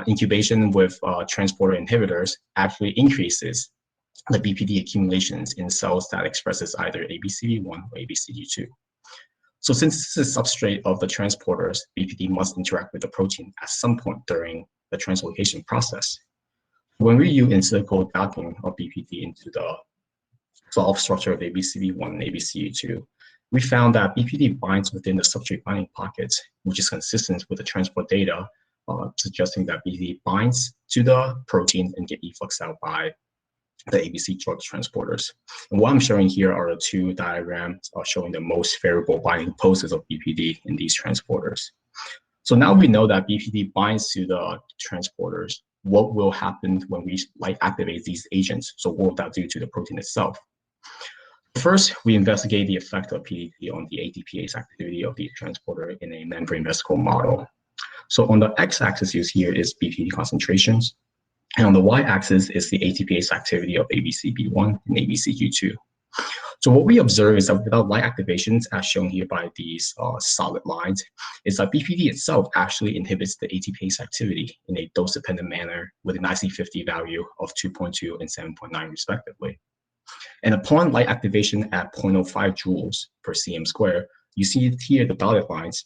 Speaker 11: incubation with transporter inhibitors actually increases the BPD accumulations in cells that expresses either ABCB1 or ABCD2. So since this is a substrate of the transporters, BPD must interact with the protein at some point during the translocation process. When we use in silico docking of BPD into the solved structure of ABCB1 and ABCD2, we found that BPD binds within the substrate binding pockets, which is consistent with the transport data, suggesting that BPD binds to the protein and get effluxed out by the ABC drug transporters. And what I'm showing here are the two diagrams showing the most favorable binding poses of BPD in these transporters. So now we know that BPD binds to the transporters. What will happen when we activate these agents? So what will that do to the protein itself? First, we investigate the effect of PDT on the ATPase activity of the transporter in a membrane vesicle model. So on the x-axis you see here is BPD concentrations, and on the y-axis is the ATPase activity of ABCB1 and ABCG2. So what we observe is that without light activations, as shown here by these solid lines, is that BPD itself actually inhibits the ATPase activity in a dose-dependent manner with an IC50 value of 2.2 and 7.9 respectively. And upon light activation at 0.05 joules per cm square, you see here the dotted lines,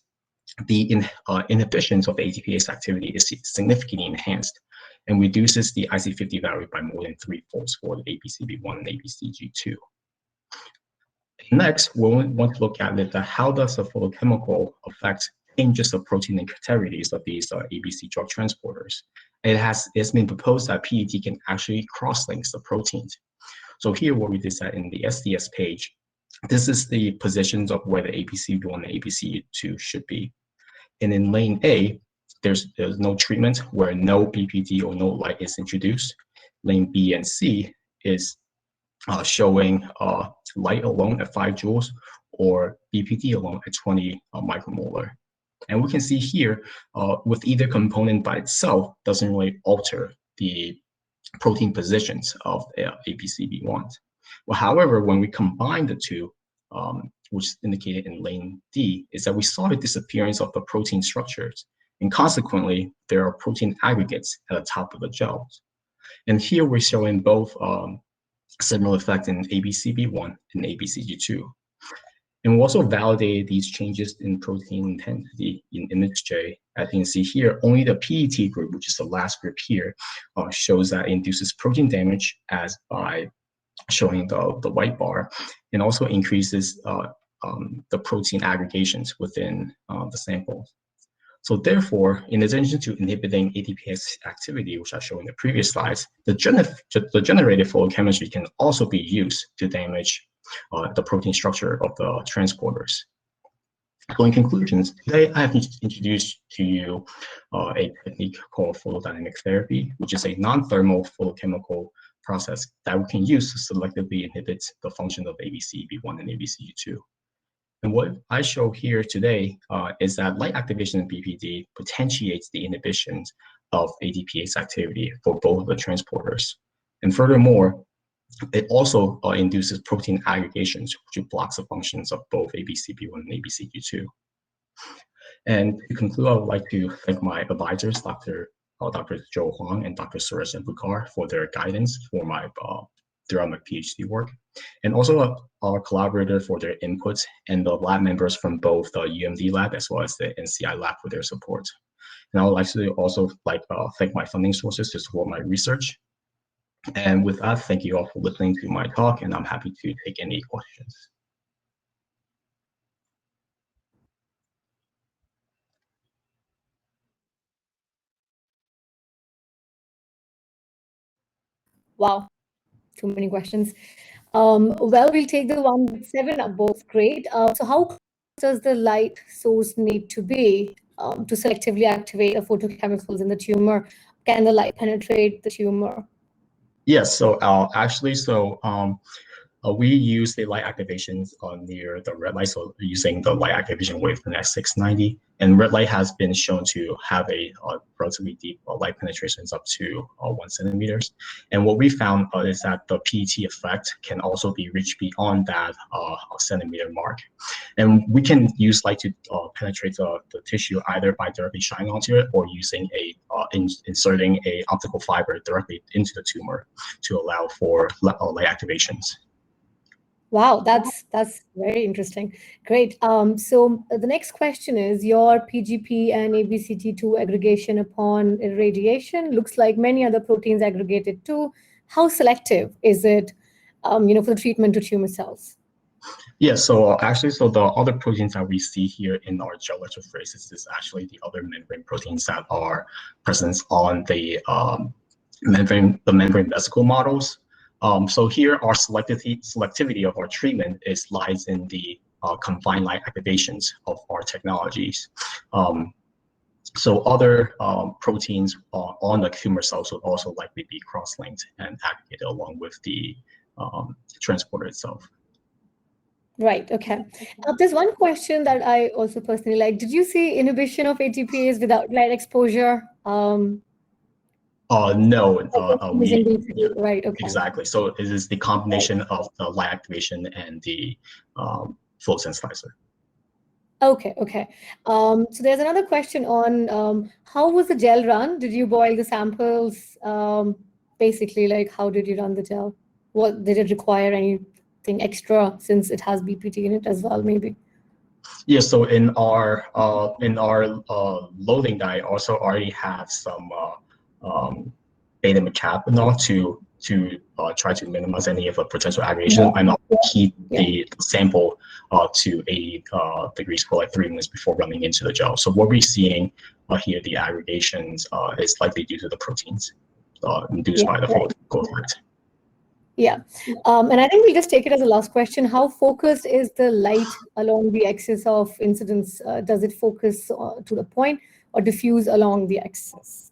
Speaker 11: the inhibitions of the ATPase activity is significantly enhanced and reduces the IC50 value by more than 3-folds for the ABCB1 and ABCG2. Next, we want to look at how does the photochemical effect changes the protein integrities of these ABC drug transporters. It's been proposed that PDT can actually cross-link the proteins. So here what we did is that in the SDS page, this is the positions of where the ABCB1 and ABCB2 should be. And in lane A, there's no treatment where no BPD or no light is introduced. Lane B and C is showing light alone at 5 joules or BPD alone at 20 micromolar. And we can see here with either component by itself doesn't really alter the protein positions of ABCB1. Well, however, when we combine the two, which is indicated in lane D, is that we saw the disappearance of the protein structures. And consequently, there are protein aggregates at the top of the gels. And here we're showing both similar effect in ABCB1 and ABCG2. And we also validated these changes in protein intensity in image J. As you can see here, only the PET group, which is the last group here, shows that it induces protein damage as by showing the white bar, and also increases the protein aggregations within the samples. So therefore, in addition to inhibiting ATPase activity, which I showed in the previous slides, the generated photochemistry can also be used to damage the protein structure of the transporters. So in conclusions, today I have introduced to you a technique called photodynamic therapy, which is a non-thermal photochemical process that we can use to selectively inhibit the function of ABCB1 and ABCB2. And what I show here today is that light activation in BPD potentiates the inhibition of ATPase activity for both of the transporters. And furthermore, it also induces protein aggregations, which blocks the functions of both ABCB1 and ABCB2. And to conclude, I would like to thank my advisors, Dr. Joe Huang and Dr. Suresh Bukar, for their guidance for my throughout my PhD work, and also our collaborator for their inputs, and the lab members from both the UMD lab as well as the NCI lab for their support. And I would like to also thank my funding sources to support my research. And with that, thank you all for listening to my talk, and I'm happy to take any questions.
Speaker 1: Wow, too many questions. Well, we'll take the one with 7 are both great. So how close does the light source need to be to selectively activate the photochemicals in the tumor? Can the light penetrate the tumor?
Speaker 11: Yes, so actually, we use the light activations near the red light, so using the light activation wavelength S690. And red light has been shown to have a relatively deep light penetrations up to 1 centimeters. And what we found is that the PET effect can also be reached beyond that centimeter mark. And we can use light to penetrate the tissue either by directly shining onto it or using inserting a optical fiber directly into the tumor to allow for light activations.
Speaker 1: Wow, that's very interesting. Great. So the next question is, your PGP and ABCT2 aggregation upon irradiation looks like many other proteins aggregated too. How selective is it, for the treatment to tumor cells?
Speaker 11: Yeah, so actually, the other proteins that we see here in our gel electrophoresis is actually the other membrane proteins that are present on the membrane vesicle models. So here our selectivity of our treatment lies in the confined light activations of our technologies. So other proteins on the tumor cells would also likely be cross-linked and aggregated along with the transporter itself.
Speaker 1: Right, okay. There's one question that I also personally like. Did you see inhibition of ATPase without light exposure?
Speaker 11: No,
Speaker 1: right, okay.
Speaker 11: Exactly. So it is the combination of the light activation and the flow sensitizer.
Speaker 1: Okay. So there's another question on how was the gel run? Did you boil the samples? Basically, like how did you run the gel? What did it require anything extra since it has BPT in it as well, maybe?
Speaker 11: Yeah, so in our loading die also already have some beta mecapinol to try to minimize any of the potential aggregation and heat the sample to 80 degrees for like 3 minutes before running into the gel. So what we're seeing here, the aggregations is likely due to the proteins induced by the photochemical effect.
Speaker 1: Yeah. And I think we'll just take it as a last question. How focused is the light along the axis of incidence? Does it focus to the point or diffuse along the axis?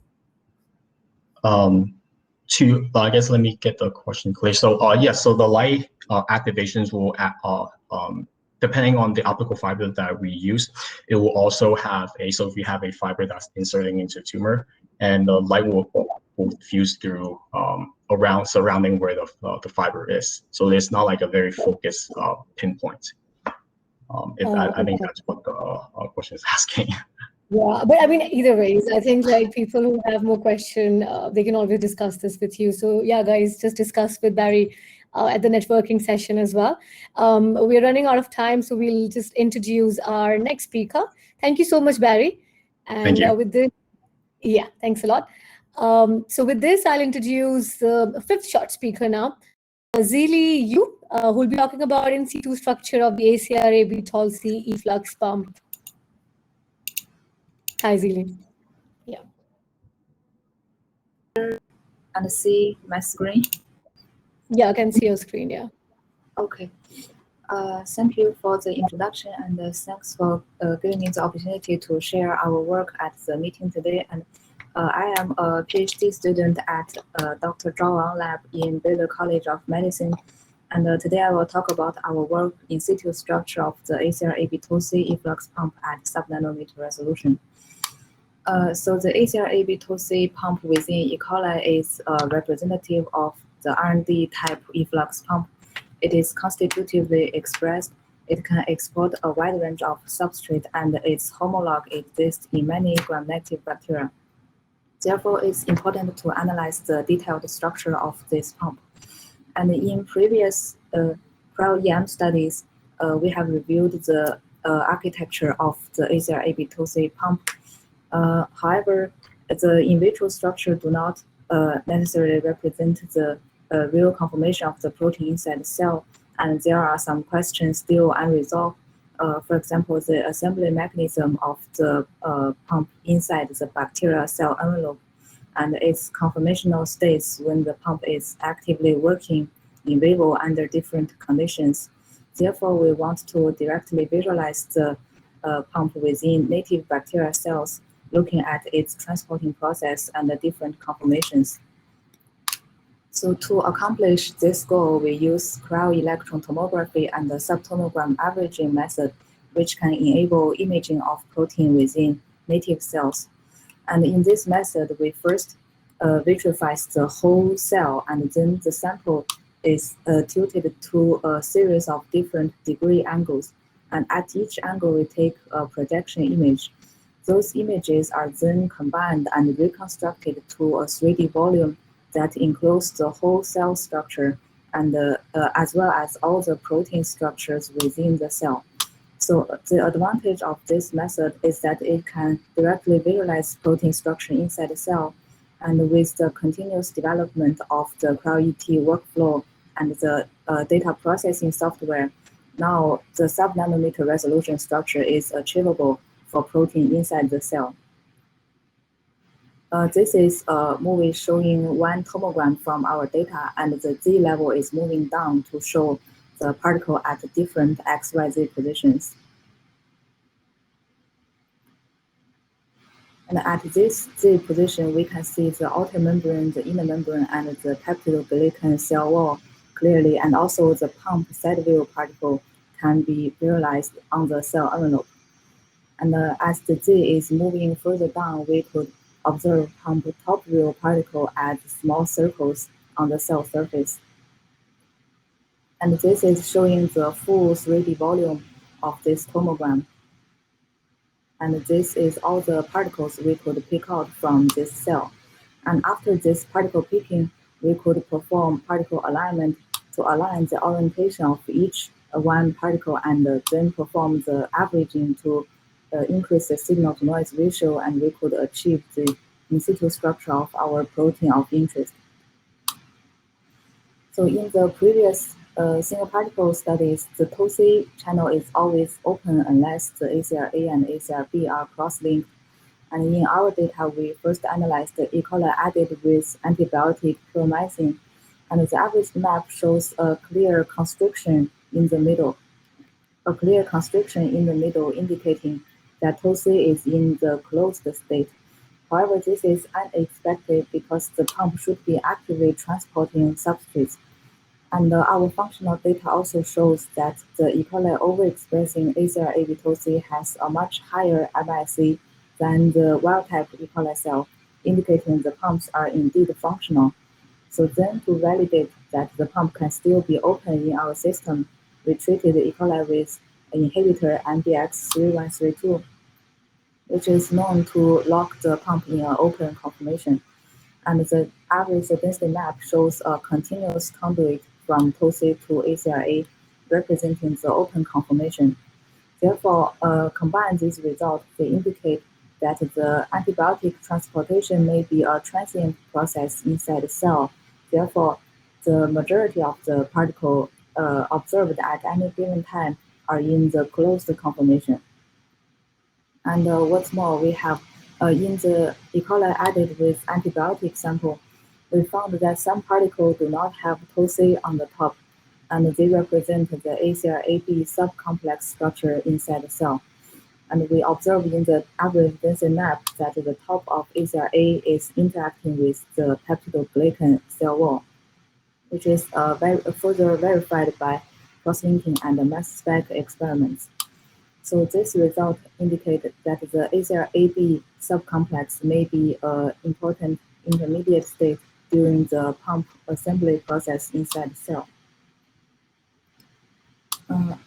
Speaker 11: I guess let me get the question clear. So yes, so the light activations will depending on the optical fiber that we use, it will also have so if you have a fiber that's inserting into a tumor, and the light will diffuse through around surrounding where the fiber is. So it's not like a very focused pinpoint. I think that's what the question is asking.
Speaker 1: Yeah, but I mean, either ways, I think like people who have more question, they can always discuss this with you. So yeah, guys, just discuss with Barry at the networking session as well. We're running out of time, so we'll just introduce our next speaker. Thank you so much, Barry. And
Speaker 11: Thank you.
Speaker 1: with this, yeah, thanks a lot. So with this, I'll introduce the fifth short speaker now, Zili Yu, who will be talking about in situ structure of the ACR-AB Tall-C Efflux pump. Hi, Zili. Yeah.
Speaker 12: And see my screen?
Speaker 1: Yeah, I can see your screen, yeah.
Speaker 12: Okay. Thank you for the introduction, and thanks for giving me the opportunity to share our work at the meeting today. And I am a PhD student at Dr. Zhao Wang Lab in Baylor College of Medicine. And today I will talk about our work in situ structure of the ACR-AB Tall-C Efflux pump at sub-nanometer resolution. So the ACR-AB Tall-C pump within E. coli is representative of the R&D type efflux pump. It is constitutively expressed. It can export a wide range of substrate, and its homologue exists in many gram-negative bacteria. Therefore, it's important to analyze the detailed structure of this pump. And in previous cryo-EM studies, we have reviewed the architecture of the ACR-AB Tall-C pump. However, the in vitro structure do not necessarily represent the real conformation of the protein inside the cell, and there are some questions still unresolved. For example, the assembly mechanism of the pump inside the bacterial cell envelope and its conformational states when the pump is actively working in vivo under different conditions. Therefore, we want to directly visualize the pump within native bacterial cells, looking at its transporting process and the different conformations. So to accomplish this goal, we use cryo-electron tomography and the subtonogram averaging method, which can enable imaging of protein within native cells. And in this method, we first vitrify the whole cell, and then the sample is tilted to a series of different degree angles. And at each angle, we take a projection image. Those images are then combined and reconstructed to a 3D volume that includes the whole cell structure and as well as all the protein structures within the cell. So the advantage of this method is that it can directly visualize protein structure inside the cell, and with the continuous development of the cryo-ET workflow and the data processing software, now the sub-nanometer resolution structure is achievable for protein inside the cell. This is a movie showing one tomogram from our data, and the Z level is moving down to show the particle at different XYZ positions. And at this Z position, we can see the outer membrane, the inner membrane, and the peptidoglycan cell wall clearly, and also the pump side view particle can be visualized on the cell envelope. And as the Z is moving further down, we could observe pump top view particle as small circles on the cell surface. And this is showing the full 3D volume of this tomogram. And this is all the particles we could pick out from this cell. And after this particle picking, we could perform particle alignment to align the orientation of each one particle, and then perform the averaging to increase the signal to noise ratio, and we could achieve the in situ structure of our protein of interest. So in the previous single particle studies, the Tall-C channel is always open unless the ACR-A and ACR-B are cross-linked. And in our data, we first analyzed the E. coli added with antibiotic chloromycin, And the average map shows a clear constriction in the middle. A clear constriction in the middle indicating that TOC is in the closed state. However, this is unexpected because the pump should be actively transporting substrates. And our functional data also shows that the E. coli overexpressing ACR-AV TOC has a much higher MIC than the wild-type E. coli cell, indicating the pumps are indeed functional. So then, to validate that the pump can still be open in our system, we treated E. coli with an inhibitor MBX3132, which is known to lock the pump in an open conformation. And the average density map shows a continuous conduit from TOC to ACRA, representing the open conformation. Therefore, combine these results, they indicate that the antibiotic transportation may be a transient process inside the cell. Therefore, the majority of the particles observed at any given time are in the closed conformation. And what's more, we have in the E. coli added with antibiotic sample, we found that some particles do not have TOC on the top, and they represent the ACR-AB subcomplex structure inside the cell. And we observe in the average density map that the top of ACR-A is interacting with the peptidoglycan cell wall, which is further verified by cross-linking and mass spec experiments. So this result indicated that the ACR-AB subcomplex may be an important intermediate state during the pump assembly process inside the cell.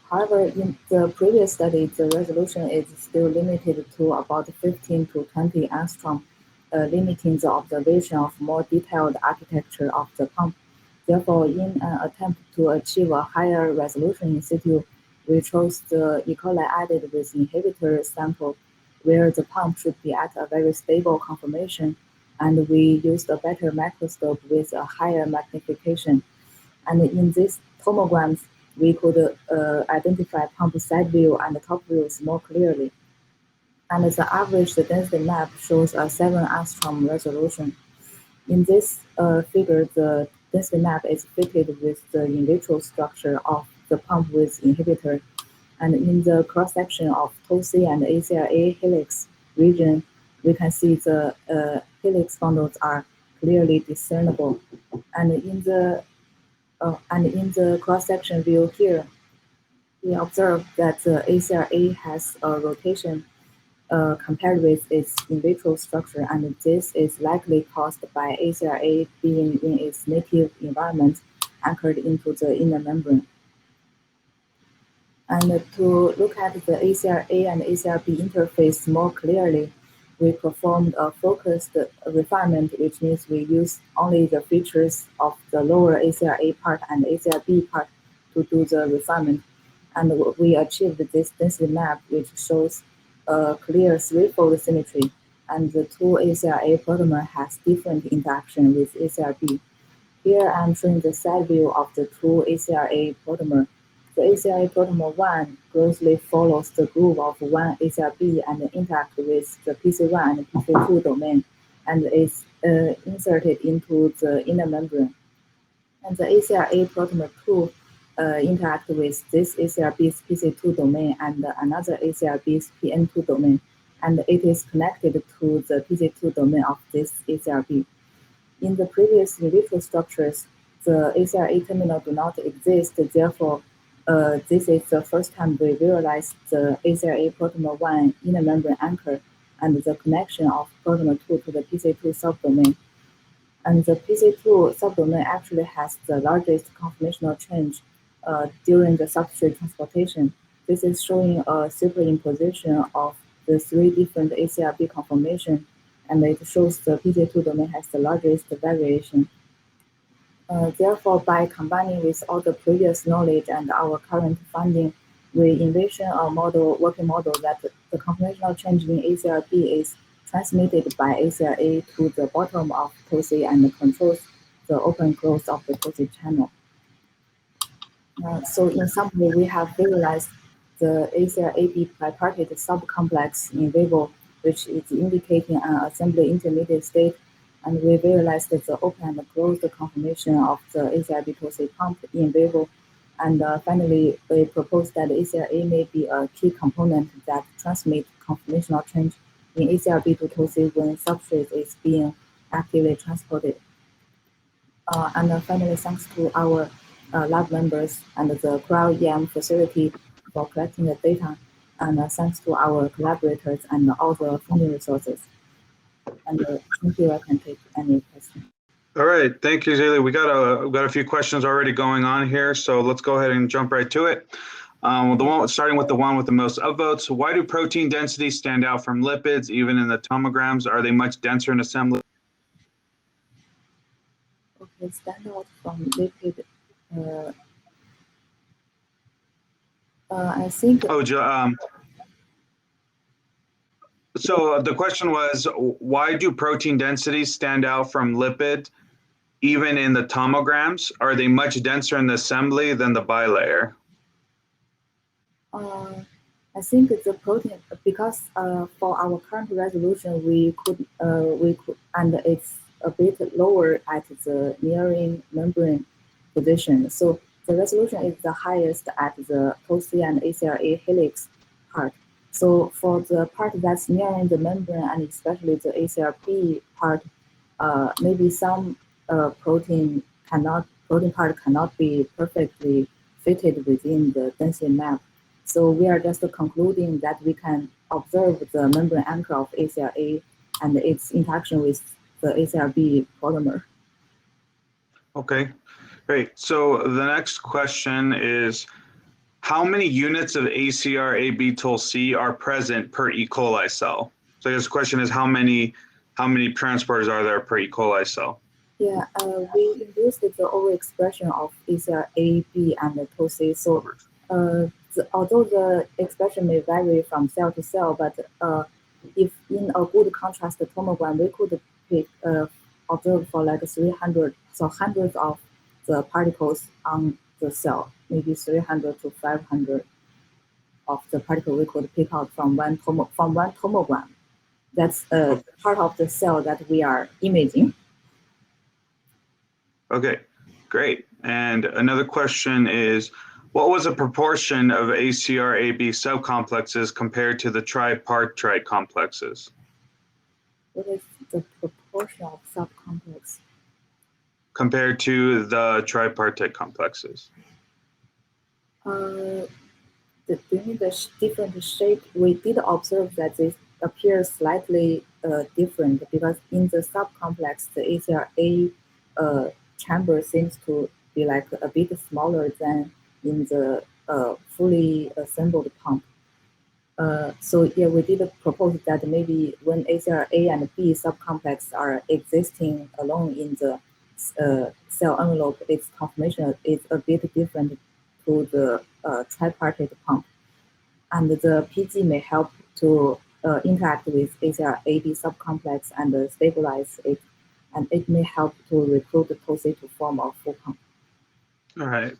Speaker 12: However, in the previous study, the resolution is still limited to about 15 to 20 angstrom, limiting the observation of more detailed architecture of the pump. Therefore, in an attempt to achieve a higher resolution in situ, we chose the E. coli added with inhibitor sample, where the pump should be at a very stable conformation, and we used a better microscope with a higher magnification. And in these tomograms, we could identify pump side view and top views more clearly. And the average density map shows a 7 angstrom resolution. In this figure, the density map is fitted with the in vitro structure of the pump with inhibitor. And in the cross-section of TOC and ACRA helix region, we can see the helix bundles are clearly discernible. And in the cross-section view here, we observe that the ACRA has a rotation compared with its in vitro structure, and this is likely caused by ACRA being in its native environment, anchored into the inner membrane. And to look at the ACRA and ACRB interface more clearly, we performed a focused refinement, which means we use only the features of the lower ACRA part and ACRB part to do the refinement. And we achieved this density map, which shows a clear threefold symmetry, and the two ACRA protomer has different interaction with ACRB. Here I'm showing the side view of the two ACRA protomer. The ACRA protomer 1 closely follows the groove of one ACRB and interacts with the PC1 and PC2 domain, and is inserted into the inner membrane. And the ACRA protomer 2 interact with this ACRB's PC2 domain and another ACRB's PN2 domain, and it is connected to the PC2 domain of this ACRB. In the previous in vitro structures, the ACRA terminal do not exist. Therefore, this is the first time we realized the ACRA protomer 1 inner membrane anchor and the connection of protomer 2 to the PC2 subdomain. And the PC2 subdomain actually has the largest conformational change during the substrate transportation. This is showing a superimposition of the three different ACRB conformation, and it shows the PC2 domain has the largest variation. Therefore, by combining with all the previous knowledge and our current finding, we envision a working model that the conformational change in ACRB is transmitted by ACRA to the bottom of TOC and controls the open close of the TOC channel. So in summary, we have visualized the ACRA-AB bipartite subcomplex in vivo, which is indicating an assembly intermediate state. And we realized that the open and closed conformation of the ACR-B2C pump in vivo. And finally, we proposed that ACRA may be a key component that transmits conformational change in ACR-B2C when substrate is being actively transported. And finally, thanks to our lab members and the cryo-EM facility for collecting the data, and thanks to our collaborators and all the funding resources. And thank you. I can take any questions.
Speaker 2: All right, thank you, Zaylee. We got a few questions already going on here, so let's go ahead and jump right to it. Starting with the one with the most upvotes. Why do protein densities stand out from lipids, even in the tomograms? Are they much denser in assembly?
Speaker 12: Okay, stand out from lipid. I think.
Speaker 2: So the question was, why do protein densities stand out from lipid, even in the tomograms? Are they much denser in the assembly than the bilayer?
Speaker 12: I think the protein, because for our current resolution, we could, and it's a bit lower at the nearing membrane position. So the resolution is the highest at the TOC and ACRA helix part. So for the part that's nearing the membrane, and especially the ACRP part, maybe some protein part cannot be perfectly fitted within the density map. So we are just concluding that we can observe the membrane anchor of ACRA and its interaction with the ACRB polymer.
Speaker 2: Okay, great. So the next question is, how many units of ACR-AB TOL-C are present per E. coli cell? So this question is, how many transporters are there per E. coli cell?
Speaker 12: Yeah, we induced the overexpression of ACR-AB and the TOL-C. So although the expression may vary from cell to cell, but if in a good contrast tomogram, we could observe for like 300, so hundreds of the particles on the cell, maybe 300 to 500 of the particle we could pick out from one tomogram. That's part of the cell that we are imaging.
Speaker 2: Okay, great. And another question is, what was the proportion of ACR-AB subcomplexes compared to the tripartite complexes?
Speaker 12: What is the proportion of subcomplex?
Speaker 2: Compared to the tripartite complexes?
Speaker 12: The different shape, we did observe that this appears slightly different because in the subcomplex, the ACRA chamber seems to be like a bit smaller than in the fully assembled pump. So yeah, we did propose that maybe when ACRA and B subcomplex are existing alone in the cell envelope, its conformation is a bit different to the tripartite pump. And the PG may help to interact with ACR-AB subcomplex and stabilize it. And it may help to recruit the TOC to form a full pump.
Speaker 2: All right.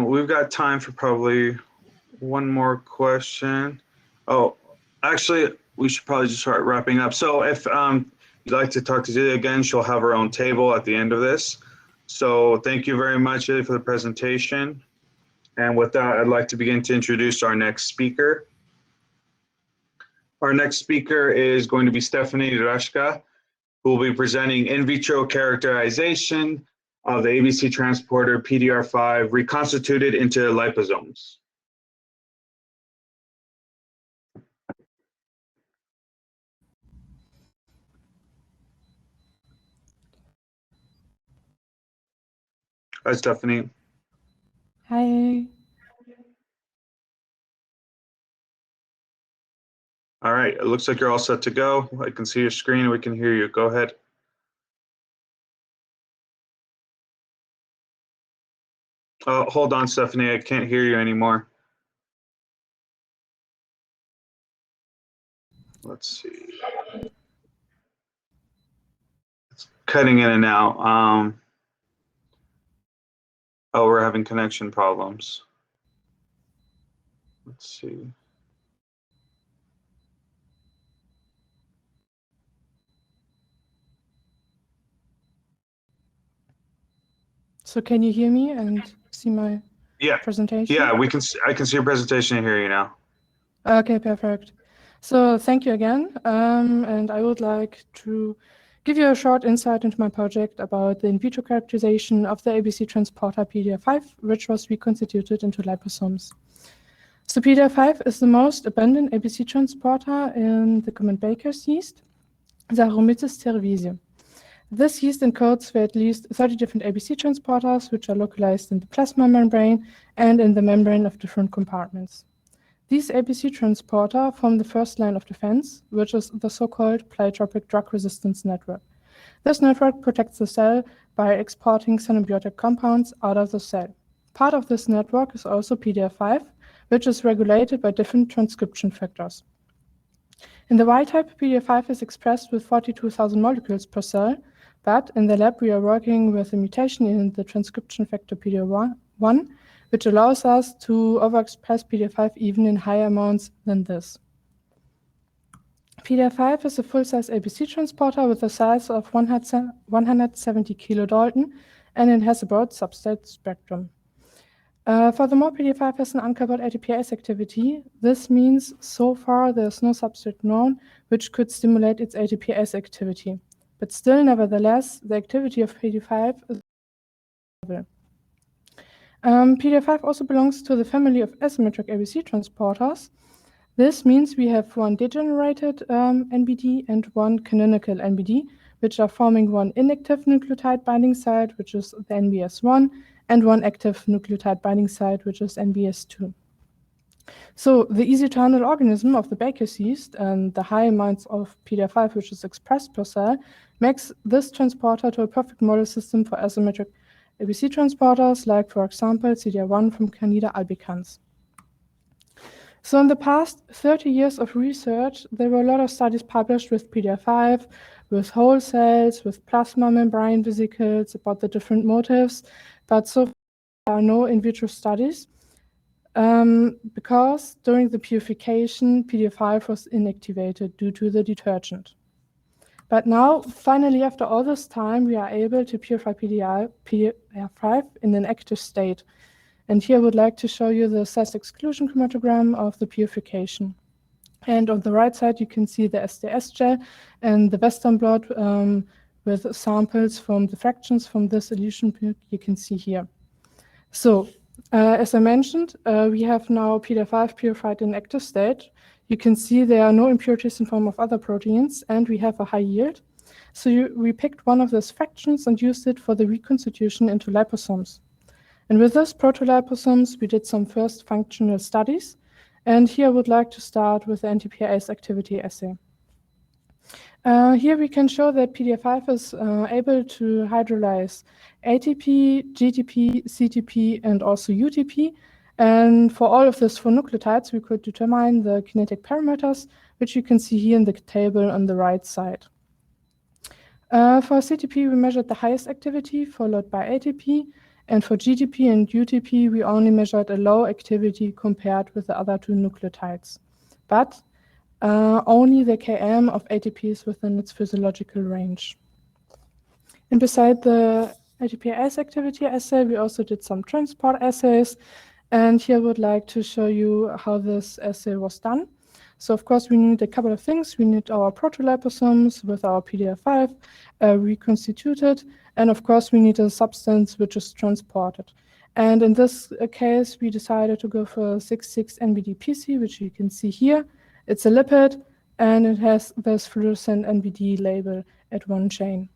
Speaker 2: We've got time for probably one more question. Oh, actually, we should probably just start wrapping up. So if you'd like to talk to Zillia again, she'll have her own table at the end of this. So thank you very much, Zillia, for the presentation. And with that, I'd like to begin to introduce our next speaker. Our next speaker is going to be Stephanie Rashka, who will be presenting in vitro characterization of the ABC transporter PDR5 reconstituted into liposomes. Hi, Stephanie.
Speaker 13: Hi.
Speaker 2: All right, it looks like you're all set to go. I can see your screen and we can hear you. Go ahead. Hold on, Stephanie, I can't hear you anymore. Let's see. It's cutting in and out. Oh, we're having connection problems. Let's see.
Speaker 13: So can you hear me and see my presentation?
Speaker 2: Yeah, I can see your presentation and hear you now.
Speaker 13: Okay, perfect. So thank you again. And I would like to give you a short insight into my project about the in vitro characterization of the ABC transporter PDR5, which was reconstituted into liposomes. So PDR5 is the most abundant ABC transporter in the common Baker's yeast, Saccharomyces cerevisiae. This yeast encodes for at least 30 different ABC transporters, which are localized in the plasma membrane and in the membrane of different compartments. These ABC transporter form the first line of defense, which is the so-called pleiotropic drug resistance network. This network protects the cell by exporting symbiotic compounds out of the cell. Part of this network is also PDR5, which is regulated by different transcription factors. In the wild type, PDR5 is expressed with 42,000 molecules per cell, but in the lab we are working with a mutation in the transcription factor PDR1, which allows us to overexpress PDR5 even in higher amounts than this. PDR5 is a full-size ABC transporter with a size of 170 kilodalton, and it has a broad substrate spectrum. Furthermore, PDR5 has an uncovered ATPase activity. This means so far there's no substrate known which could stimulate its ATPase activity. But still, nevertheless, the activity of PDR5 is level. PDR5 also belongs to the family of asymmetric ABC transporters. This means we have one degenerated NBD and one canonical NBD, which are forming one inactive nucleotide binding site, which is the NBS1, and one active nucleotide binding site, which is NBS2. So the easy to handle organism of the Baker's yeast and the high amounts of PDR5, which is expressed per cell, makes this transporter to a perfect model system for asymmetric ABC transporters, like, for example, CDR1 from Candida albicans. So in the past 30 years of research, there were a lot of studies published with PDR5, with whole cells, with plasma membrane vesicles, about the different motifs, but so far there are no in vitro studies because during the purification, PDR5 was inactivated due to the detergent. But now, finally, after all this time, we are able to purify PDR5 in an active state. And here I would like to show you the cell exclusion chromatogram of the purification. And on the right side, you can see the SDS gel and the Western blot with samples from the fractions from this elution you can see here. So, as I mentioned, we have now PDR5 purified in active state. You can see there are no impurities in form of other proteins, and we have a high yield. So we picked one of those fractions and used it for the reconstitution into liposomes. And with this protoliposomes, we did some first functional studies. And here I would like to start with the NTPase activity assay. Here we can show that PDR5 is able to hydrolyze ATP, GTP, CTP, and also UTP. And for all of this, for nucleotides, we could determine the kinetic parameters, which you can see here in the table on the right side. For CTP, we measured the highest activity, followed by ATP. And for GTP and UTP, we only measured a low activity compared with the other two nucleotides. But only the Km of ATP is within its physiological range. And beside the ATPase activity assay, we also did some transport assays. And here I would like to show you how this assay was done. So of course we need a couple of things. We need our protoliposomes with our PDR5 reconstituted. And of course we need a substance which is transported. And in this case, we decided to go for 6,6-NBD-PC, which you can see here. It's a lipid, and it has this fluorescent NBD label at one chain.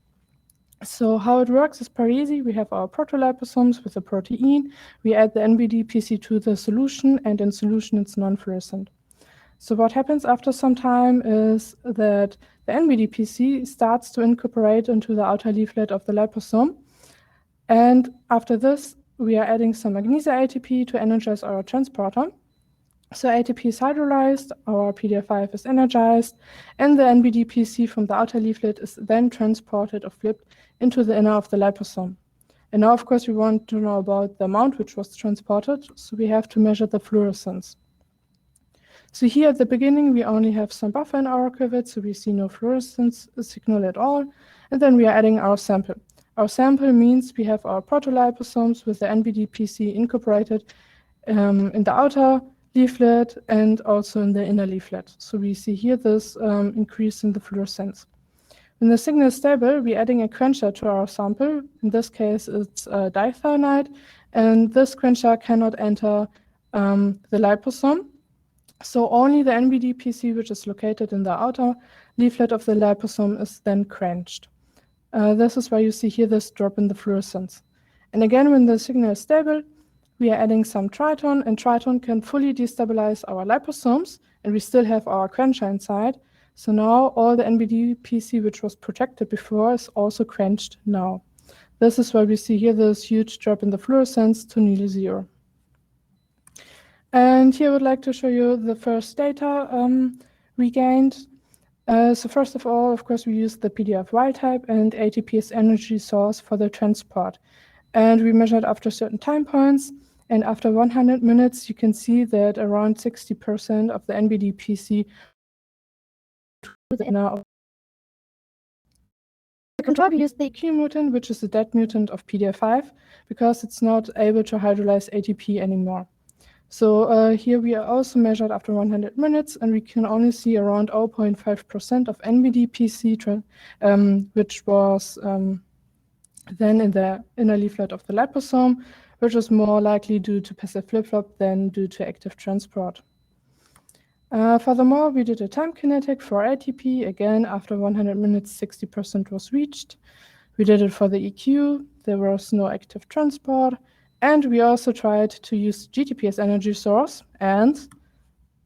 Speaker 13: So how it works is pretty easy. We have our protoliposomes with a protein. We add the NBD-PC to the solution, and in solution it's non-fluorescent. So what happens after some time is that the NBD-PC starts to incorporate into the outer leaflet of the liposome. And after this, we are adding some magnesium ATP to energize our transporter. So ATP is hydrolyzed, our PDR5 is energized, and the NBD-PC from the outer leaflet is then transported or flipped into the inner of the liposome. And now, of course, we want to know about the amount which was transported, so we have to measure the fluorescence. So here at the beginning, we only have some buffer in our cuvette, so we see no fluorescence signal at all, and then we are adding our sample. Our sample means we have our protoliposomes with the NBD-PC incorporated in the outer leaflet and also in the inner leaflet. So we see here this increase in the fluorescence. When the signal is stable, we're adding a quencher to our sample. In this case, it's dithionite, and this quencher cannot enter the liposome. So only the NBD-PC, which is located in the outer leaflet of the liposome, is then quenched. This is why you see here this drop in the fluorescence. And again, when the signal is stable, we are adding some triton, and triton can fully destabilize our liposomes, and we still have our quencher inside. So now all the NBD-PC, which was protected before, is also quenched now. This is why we see here this huge drop in the fluorescence to nearly 0. And here I would like to show you the first data we gained. So first of all, of course, we used the PDF wild type and ATP as energy source for the transport. And we measured after certain time points. And after 100 minutes, you can see that around 60% of the NBD-PC the inner. The control we used the Q mutant, which is the dead mutant of PDF5, because it's not able to hydrolyze ATP anymore. So here we are also measured after 100 minutes, and we can only see around 0.5% of NBD-PC, which was then in the inner leaflet of the liposome, which is more likely due to passive flip-flop than due to active transport. Furthermore, we did a time kinetic for ATP. Again, after 100 minutes, 60% was reached. We did it for the EQ. There was no active transport. And we also tried to use GTP as energy source, and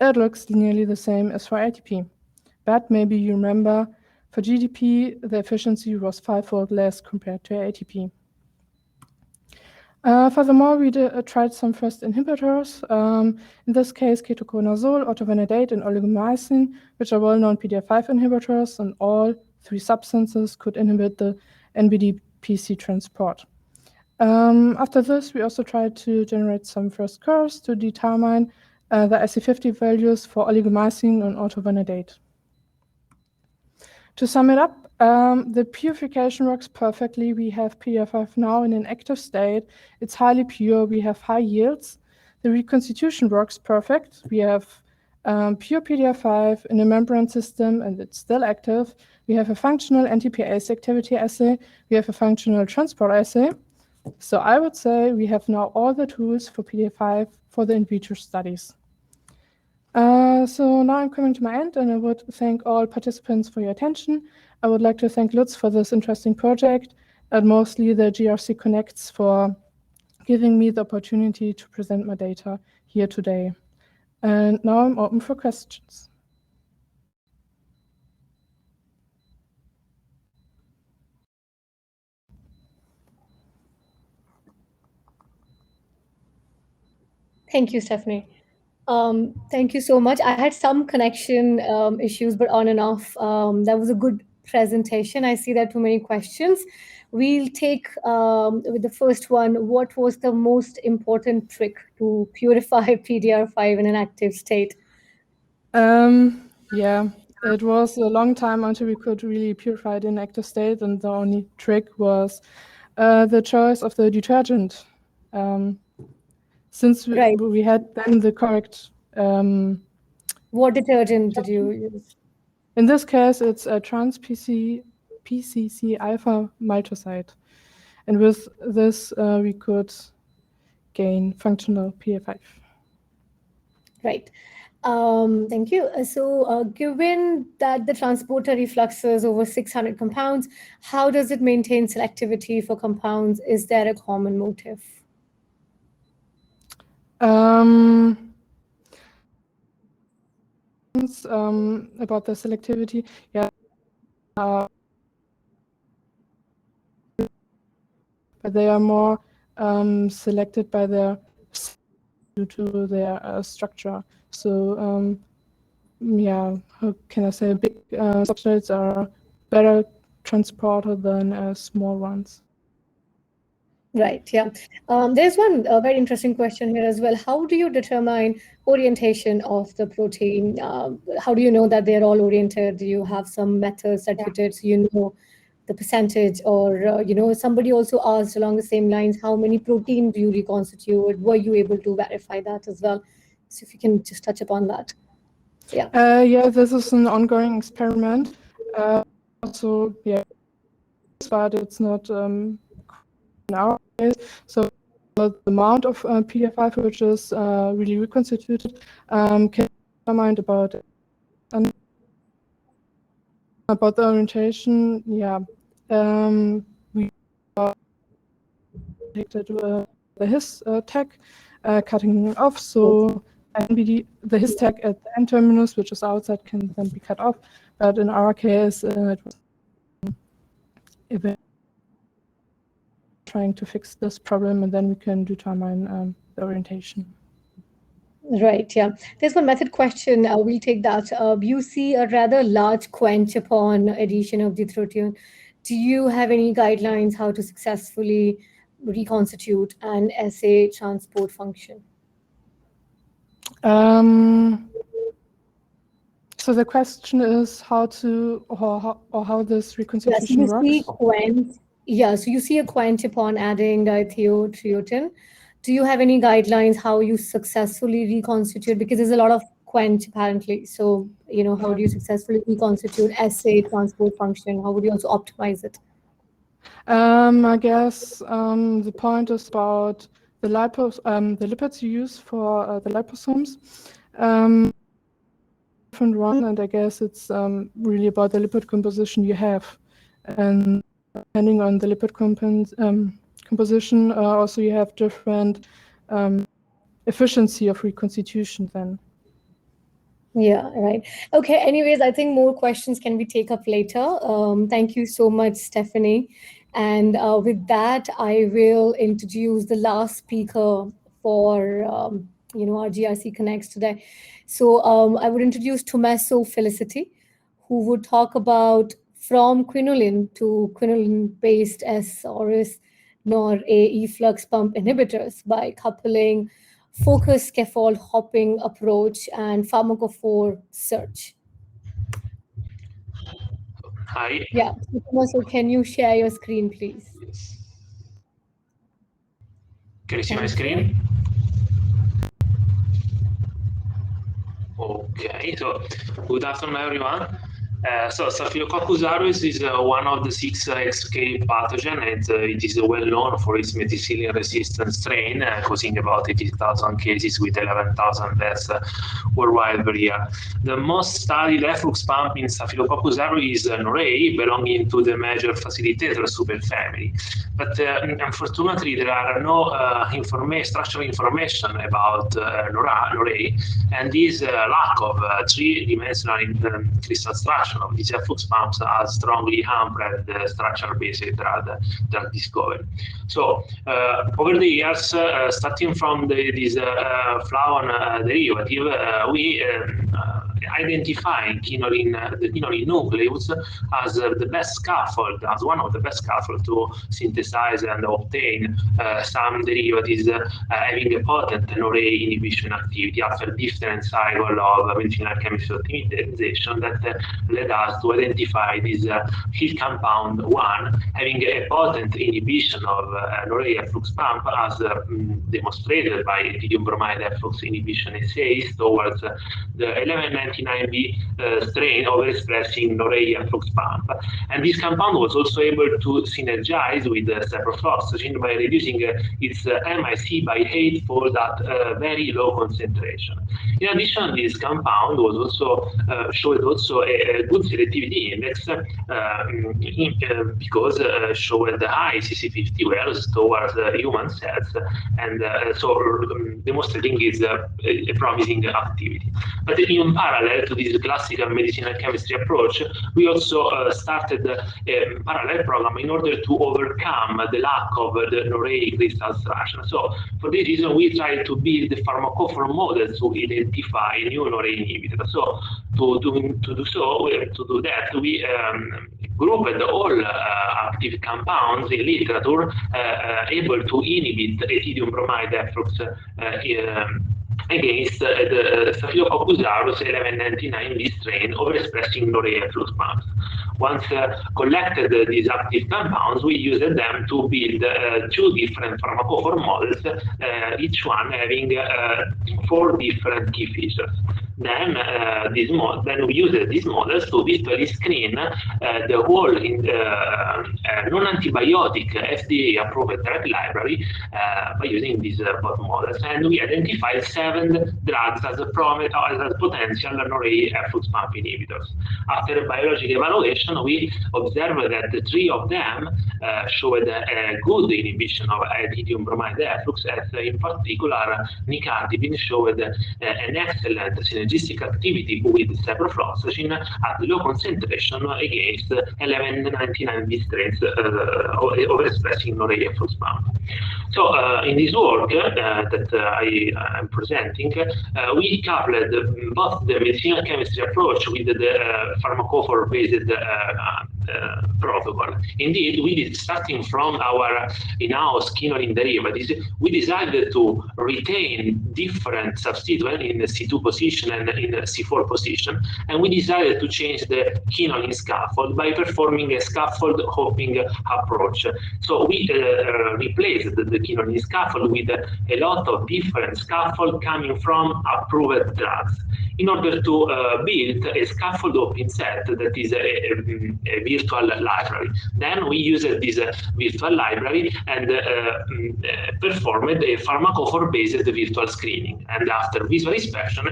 Speaker 13: it looks nearly the same as for ATP. But maybe you remember, for GTP, the efficiency was 5-fold less compared to ATP. Furthermore, we tried some first inhibitors. In this case, ketoconazole, ortovanadate, and oligomycin, which are well-known PDF5 inhibitors, and all 3 substances could inhibit the NBD-PC transport. After this, we also tried to generate some first curves to determine the IC50 values for oligomycin and ortovanadate. To sum it up, the purification works perfectly. We have PDF5 now in an active state. It's highly pure. We have high yields. The reconstitution works perfect. We have pure PDF5 in a membrane system, and it's still active. We have a functional NTPase activity assay. We have a functional transport assay. So I would say we have now all the tools for PDF5 for the in vitro studies. So now I'm coming to my end, and I would thank all participants for your attention. I would like to thank Lutz for this interesting project, and mostly the GRC Connects for giving me the opportunity to present my data here today. And now I'm open for questions.
Speaker 1: Thank you, Stephanie. Thank you so much. I had some connection issues, but on and off. That was a good presentation. I see there are too many questions. We'll take with the first one, what was the most important trick to purify PDR5 in an active state?
Speaker 13: Yeah, it was a long time until we could really purify it in active state, and the only trick was the choice of the detergent. Since we had then the correct...
Speaker 1: what detergent did you use?
Speaker 13: In this case, it's a trans-PCC alpha maltoside. And with this, we could gain functional PF5.
Speaker 1: Right. Thank you. So given that the transporter refluxes over 600 compounds, how does it maintain selectivity for compounds? Is there a common motive?
Speaker 13: About the selectivity, yeah. But they are more selected by their due to their structure. So yeah, how can I say, big substrates are better transported than small ones.
Speaker 1: Right, yeah. There's one very interesting question here as well. How do you determine orientation of the protein? How do you know that they're all oriented? Do you have some methods that you did so you know the percentage, or somebody also asked along the same lines, how many protein do you reconstitute? Were you able to verify that as well? So if you can just touch upon that. Yeah.
Speaker 13: Yeah, this is an ongoing experiment. Also, yeah, but it's not now. So the amount of PDF5 which is really reconstituted can be determined about the orientation. Yeah, we detected the his tag, cutting off. So the his tag at the end terminus, which is outside, can then be cut off. But in our case, it was trying to fix this problem, and then we can determine the orientation.
Speaker 1: Right, yeah. There's one method question. We'll take that. You see a rather large quench upon addition of deuterium. Do you have any guidelines how to successfully reconstitute an assay transport function?
Speaker 13: So the question is how this reconstitution works.
Speaker 1: So you see a quench upon adding dithiotriotin. Do you have any guidelines how you successfully reconstitute? Because there's a lot of quench apparently. So, how do you successfully reconstitute assay transport function? How would you also optimize it?
Speaker 13: I guess the point is about the lipids you use for the liposomes. Different one, and I guess it's really about the lipid composition you have, and depending on the lipid composition, also you have different efficiency of reconstitution then.
Speaker 1: Yeah, right. Okay, anyways, I think more questions can we take up later. Thank you so much, Stephanie. And with that, I will introduce the last speaker for our GRC Connects today. So I would introduce Tommaso Felicity, who would talk about from quinoline to quinoline-based SRS nor efflux pump inhibitors by coupling focused scaffold hopping approach and pharmacophore search.
Speaker 14: Hi.
Speaker 1: Yeah, so can you share your screen, please?
Speaker 14: Can you see my screen? Okay, so good afternoon, everyone. So Staphylococcus aureus is one of the 6 XK pathogen, and it is well known for its methicillin-resistant strain, causing about 80,000 cases with 11,000 deaths worldwide per year. The most studied efflux pump in Staphylococcus aureus is Norei, belonging to the major facilitator superfamily. But unfortunately, there are no structural information about Norei, and this lack of three-dimensional crystal structure of these efflux pumps has strongly hampered the structure-based drug discovery. So over the years, starting from this flavon derivative, we identify the quinoline nucleus as the best scaffold, as one of the best scaffolds to synthesize and obtain some derivatives having a potent Norei inhibition activity after different cycle of medicinal chemistry optimization that led us to identify this hit compound 1 having a potent inhibition of Norei efflux pump as demonstrated by ethidium bromide efflux inhibition assays towards the 1199B strain overexpressing Norei efflux pump. And this compound was also able to synergize with ciprofloxacin by reducing its MIC by 8-fold at very low concentration. In addition, this compound was also showed also a good selectivity index because showed high CC50 values towards human cells, and so demonstrating its a promising activity. But in parallel to this classical medicinal chemistry approach, we also started a parallel program in order to overcome the lack of the Norei crystal structure. So for this reason, we tried to build the pharmacophore models to identify new Norei inhibitors. So to do that, we grouped all active compounds in literature able to inhibit ethidium bromide efflux against the Staphylococcus aureus 1199B strain overexpressing Norrea efflux pumps. Once collected these active compounds, we used them to build two different pharmacophore models, each one having 4 different key features. Then we used these models to virtually screen the whole non-antibiotic FDA-approved therapy library by using these both models, and we identified 7 drugs as potential Norrea efflux pump inhibitors. After biologic evaluation, we observed that 3 of them showed a good inhibition of ethidium bromide efflux, as in particular nicardipine showed an excellent synergistic activity with ciprofloxacin at low concentration against 1199B strains overexpressing Norrea efflux pump. So in this work that I am presenting, we coupled both the medicinal chemistry approach with the pharmacophore-based protocol. Indeed, starting from our in-house quinoline derivatives, we decided to retain different substituents in the C2 position and in the C4 position, and we decided to change the quinoline scaffold by performing a scaffold hopping approach. So we replaced the quinoline scaffold with a lot of different scaffolds coming from approved drugs in order to build a scaffold hopping set that is a virtual library. Then we used this virtual library and performed a pharmacophore-based virtual screening. And after visual inspection,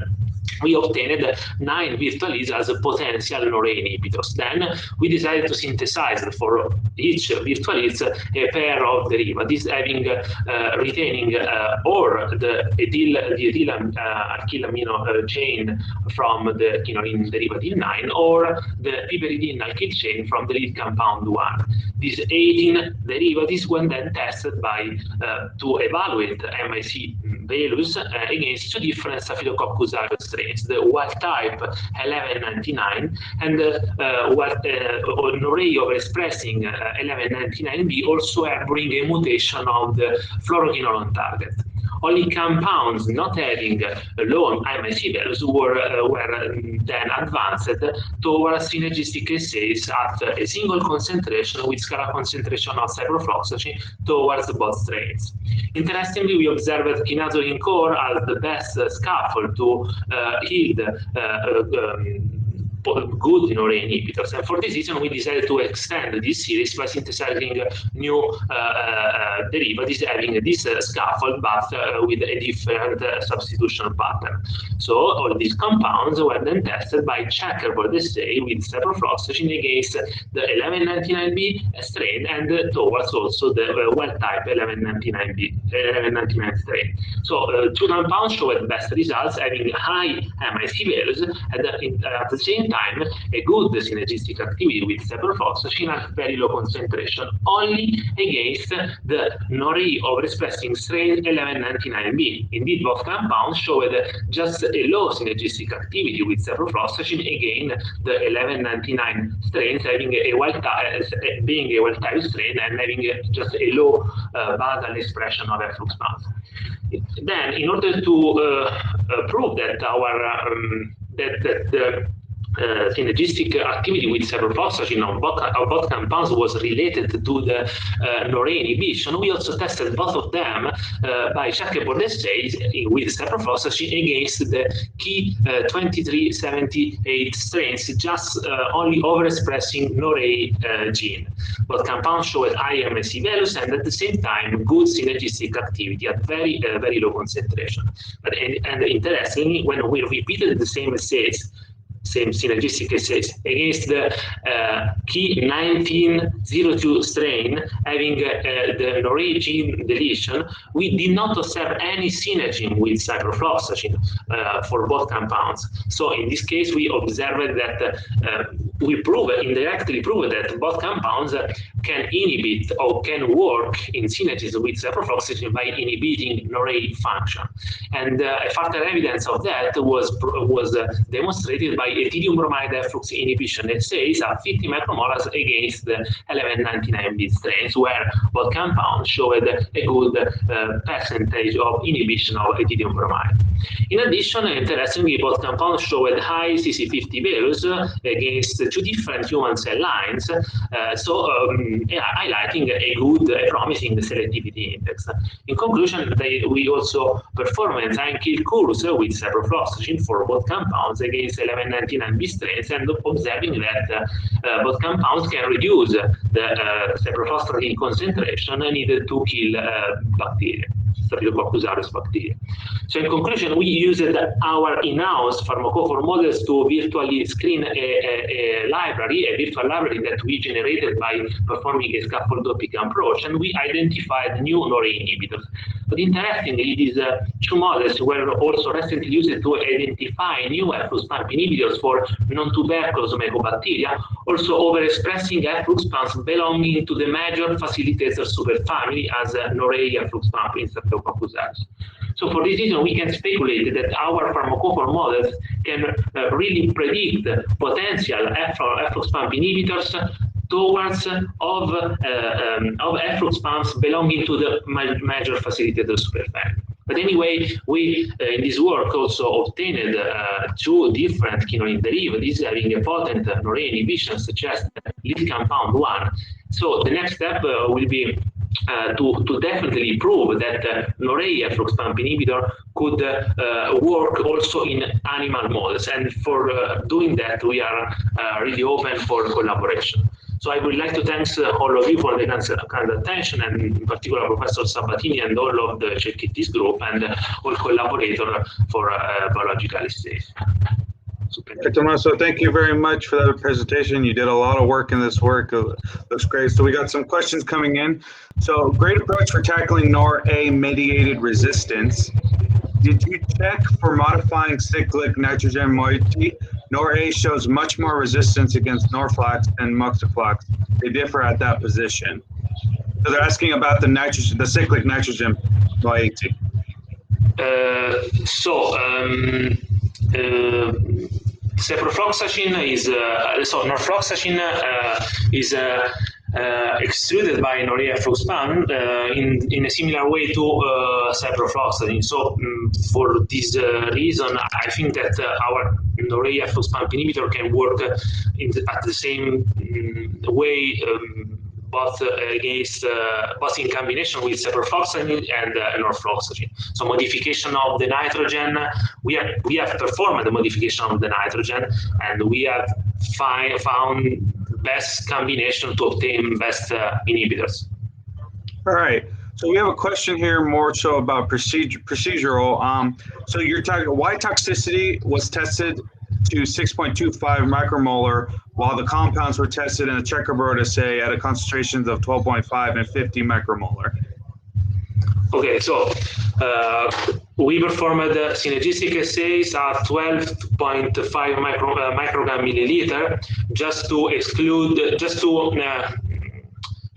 Speaker 14: we obtained 9 virtual leads as potential Norrea inhibitors. Then we decided to synthesize for each virtual leads a pair of derivatives retaining or the ethylamino chain from the quinoline derivative 9 or the piperidine alkyl chain from the lead compound 1. These 18 derivatives were then tested to evaluate MIC values against 2 different Staphylococcus aureus strains, the wild type 1199 and Norrea overexpressing 1199B also harboring a mutation of the fluoroquinolone target. Only compounds not having low MIC values were then advanced towards synergistic assays at a single concentration with scalar concentration of ciprofloxacin towards both strains. Interestingly, we observed quinazoline core as the best scaffold to yield good Norrea inhibitors, and for this reason we decided to extend this series by synthesizing new derivatives having this scaffold but with a different substitution pattern. So all these compounds were then tested by checkerboard assay with ciprofloxacin against the 1199B strain and towards also the wild type 1199 strain. So 2 compounds showed best results having high MIC values and at the same time a good synergistic activity with ciprofloxacin at very low concentration, only against the Norrea overexpressing strain 1199B. Indeed, both compounds showed just a low synergistic activity with ciprofloxacin against the 1199 strains having a wild type, being a wild type strain and having just a low basal expression of efflux pumps. Then, in order to prove that the synergistic activity with ciprofloxacin of both compounds was related to the Norrea inhibition, we also tested both of them by checkerboard assays with ciprofloxacin against the key 2378 strains, just only overexpressing Norrea gene. Both compounds showed high MIC values and at the same time good synergistic activity at very low concentration. And interestingly, when we repeated the same assays, same synergistic assays against the key 1902 strain having the Norrea gene deletion, we did not observe any synergy with ciprofloxacin for both compounds. So in this case, we observed that we indirectly proved that both compounds can inhibit or can work in synergism with ciprofloxacin by inhibiting Norrea function. And further evidence of that was demonstrated by ethydium bromide efflux inhibition assays at 50 micromolars against the 1199B strains, where both compounds showed a good percentage of inhibition of ethydium bromide. In addition, interestingly, both compounds showed high CC50 values against two different human cell lines, highlighting a good, promising selectivity index. In conclusion, we also performed enzyme kill curves with ciprofloxacin for both compounds against 1199B strains, and observing that both compounds can reduce the ciprofloxacin concentration needed to kill bacteria, Staphylococcus aureus bacteria. So in conclusion, we used our in-house pharmacophore models to virtually screen a virtual library that we generated by performing a scaffold topic approach, and we identified new NORA inhibitors. But interestingly, these two models were also recently used to identify new efflux pump inhibitors for non-tuberculous mycobacteria, also overexpressing efflux pumps belonging to the major facilitator superfamily as NORA efflux pump in Staphylococcus aureus. So for this reason, we can speculate that our pharmacophore models can really predict potential efflux pump inhibitors towards of efflux pumps belonging to the major facilitator superfamily. But anyway, we in this work also obtained two different quinoline derivatives having a potent NORA inhibition, such as lead compound 1. So the next step will be to definitely prove that NORA efflux pump inhibitor could work also in animal models. And for doing that, we are really open for collaboration. So I would like to thank all of you for the kind attention, and in particular Professor Sabatini and all of the CERCITIS group and all collaborators for biological essays.
Speaker 2: Tommaso, thank you very much for that presentation. You did a lot of work in this work. Looks great. So we got some questions coming in. So great approach for tackling NORA-mediated resistance. Did you check for modifying cyclic nitrogen moiety? NORA shows much more resistance against Norflox and Muxiflox. They differ at that position. So they're asking about the cyclic nitrogen moiety.
Speaker 14: Ciprofloxacin is norfloxacin is extruded by NORA efflux pump in a similar way to ciprofloxacin. So for this reason, I think that our NORA efflux pump inhibitor can work at the same way. Both in combination with ciprofloxacin and norfloxacin. So modification of the nitrogen, we have performed the modification of the nitrogen, and we have found best combination to obtain best inhibitors.
Speaker 2: All right. So we have a question here more so about procedural. So you're talking why toxicity was tested to 6.25 micromolar, while the compounds were tested in a checkerboard assay at a concentrations of 12.5 and 50 micromolar.
Speaker 14: Okay, so we performed synergistic assays at 12.5 microgram milliliter just to exclude,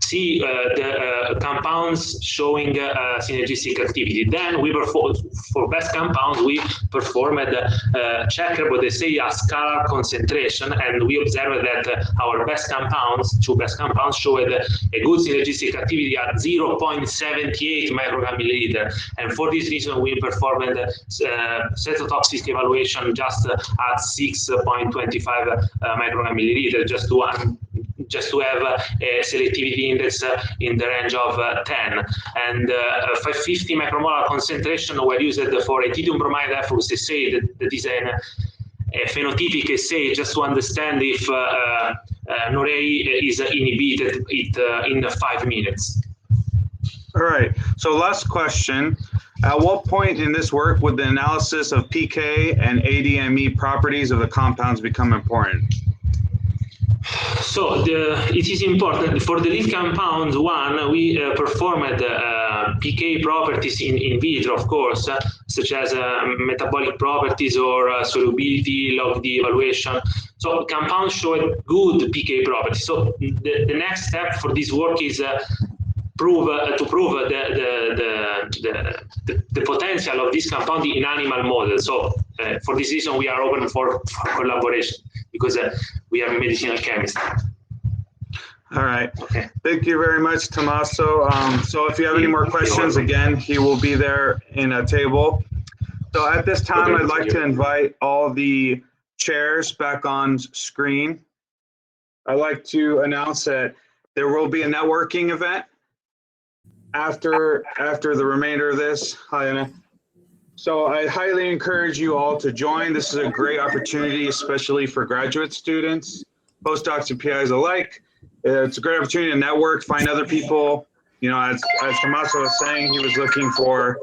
Speaker 14: see the compounds showing synergistic activity. Then we performed, for best compounds, we performed checkerboard assay at scalar concentration, and we observed that our best compounds, two best compounds, showed a good synergistic activity at 0.78 microgram milliliter. And for this reason, we performed cytotoxic evaluation just at 6.25 microgram milliliter, just to have a selectivity index in the range of 10. And 550 micromolar concentration were used for a titanium bromide efflux assay that is a phenotypic assay, just to understand if NORA is inhibited in 5 minutes.
Speaker 2: All right, so last question. At what point in this work would the analysis of PK and ADME properties of the compounds become important?
Speaker 14: So it is important for the lead compound 1. We performed PK properties in vitro, of course, such as metabolic properties or solubility, log-D evaluation. So compounds showed good PK properties. So the next step for this work is to prove the potential of this compound in animal models. So for this reason, we are open for collaboration, because we are medicinal chemists.
Speaker 2: All right. Okay. Thank you very much, Tommaso. So if you have any more questions, again, he will be there in a table. So at this time, I'd like to invite all the chairs back on screen. I'd like to announce that there will be a networking event after the remainder of this. Hi, Anna. So I highly encourage you all to join. This is a great opportunity, especially for graduate students, postdocs and PIs alike. It's a great opportunity to network, find other people. You know, as Tommaso was saying, he was looking for.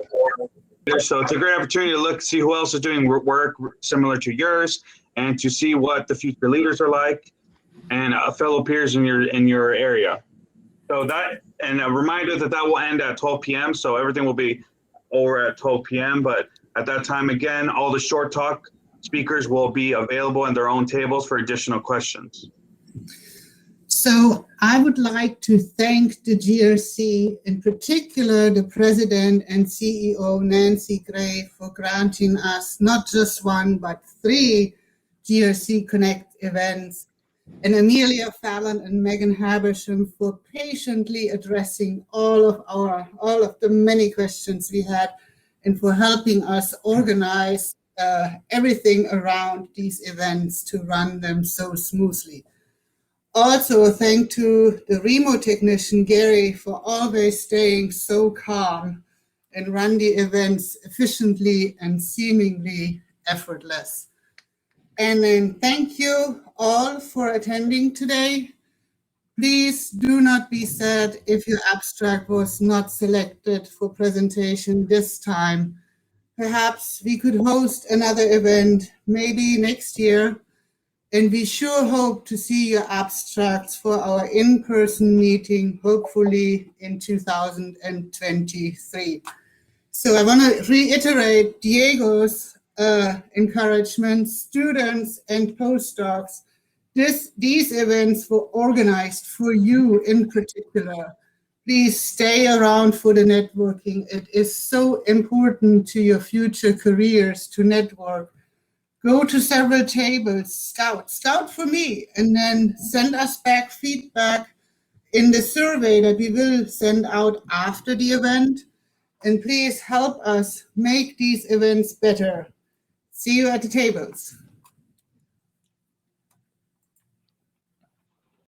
Speaker 2: So it's a great opportunity to look, see who else is doing work similar to yours, and to see what the future leaders are like, and fellow peers in your area. So that, and a reminder that will end at 12 p.m. So everything will be over at 12 p.m. But at that time, again, all the short talk speakers will be available in their own tables for additional questions.
Speaker 3: So I would like to thank the GRC, in particular the President and CEO Nancy Gray, for granting us not just one, but 3 GRC Connect events, and Amelia Fallon and Megan Habersham for patiently addressing all of the many questions we had, and for helping us organize everything around these events to run them so smoothly. Also, thank to the remote technician, Gary, for always staying so calm and run the events efficiently and seemingly effortless. And then thank you all for attending today. Please do not be sad if your abstract was not selected for presentation this time. Perhaps we could host another event, maybe next year, and we sure hope to see your abstracts for our in-person meeting, hopefully in 2023. So I want to reiterate Diego's encouragement, students and postdocs. These events were organized for you in particular. Please stay around for the networking. It is so important to your future careers to network. Go to several tables, scout for me, and then send us back feedback in the survey that we will send out after the event. And please help us make these events better. See you at the tables.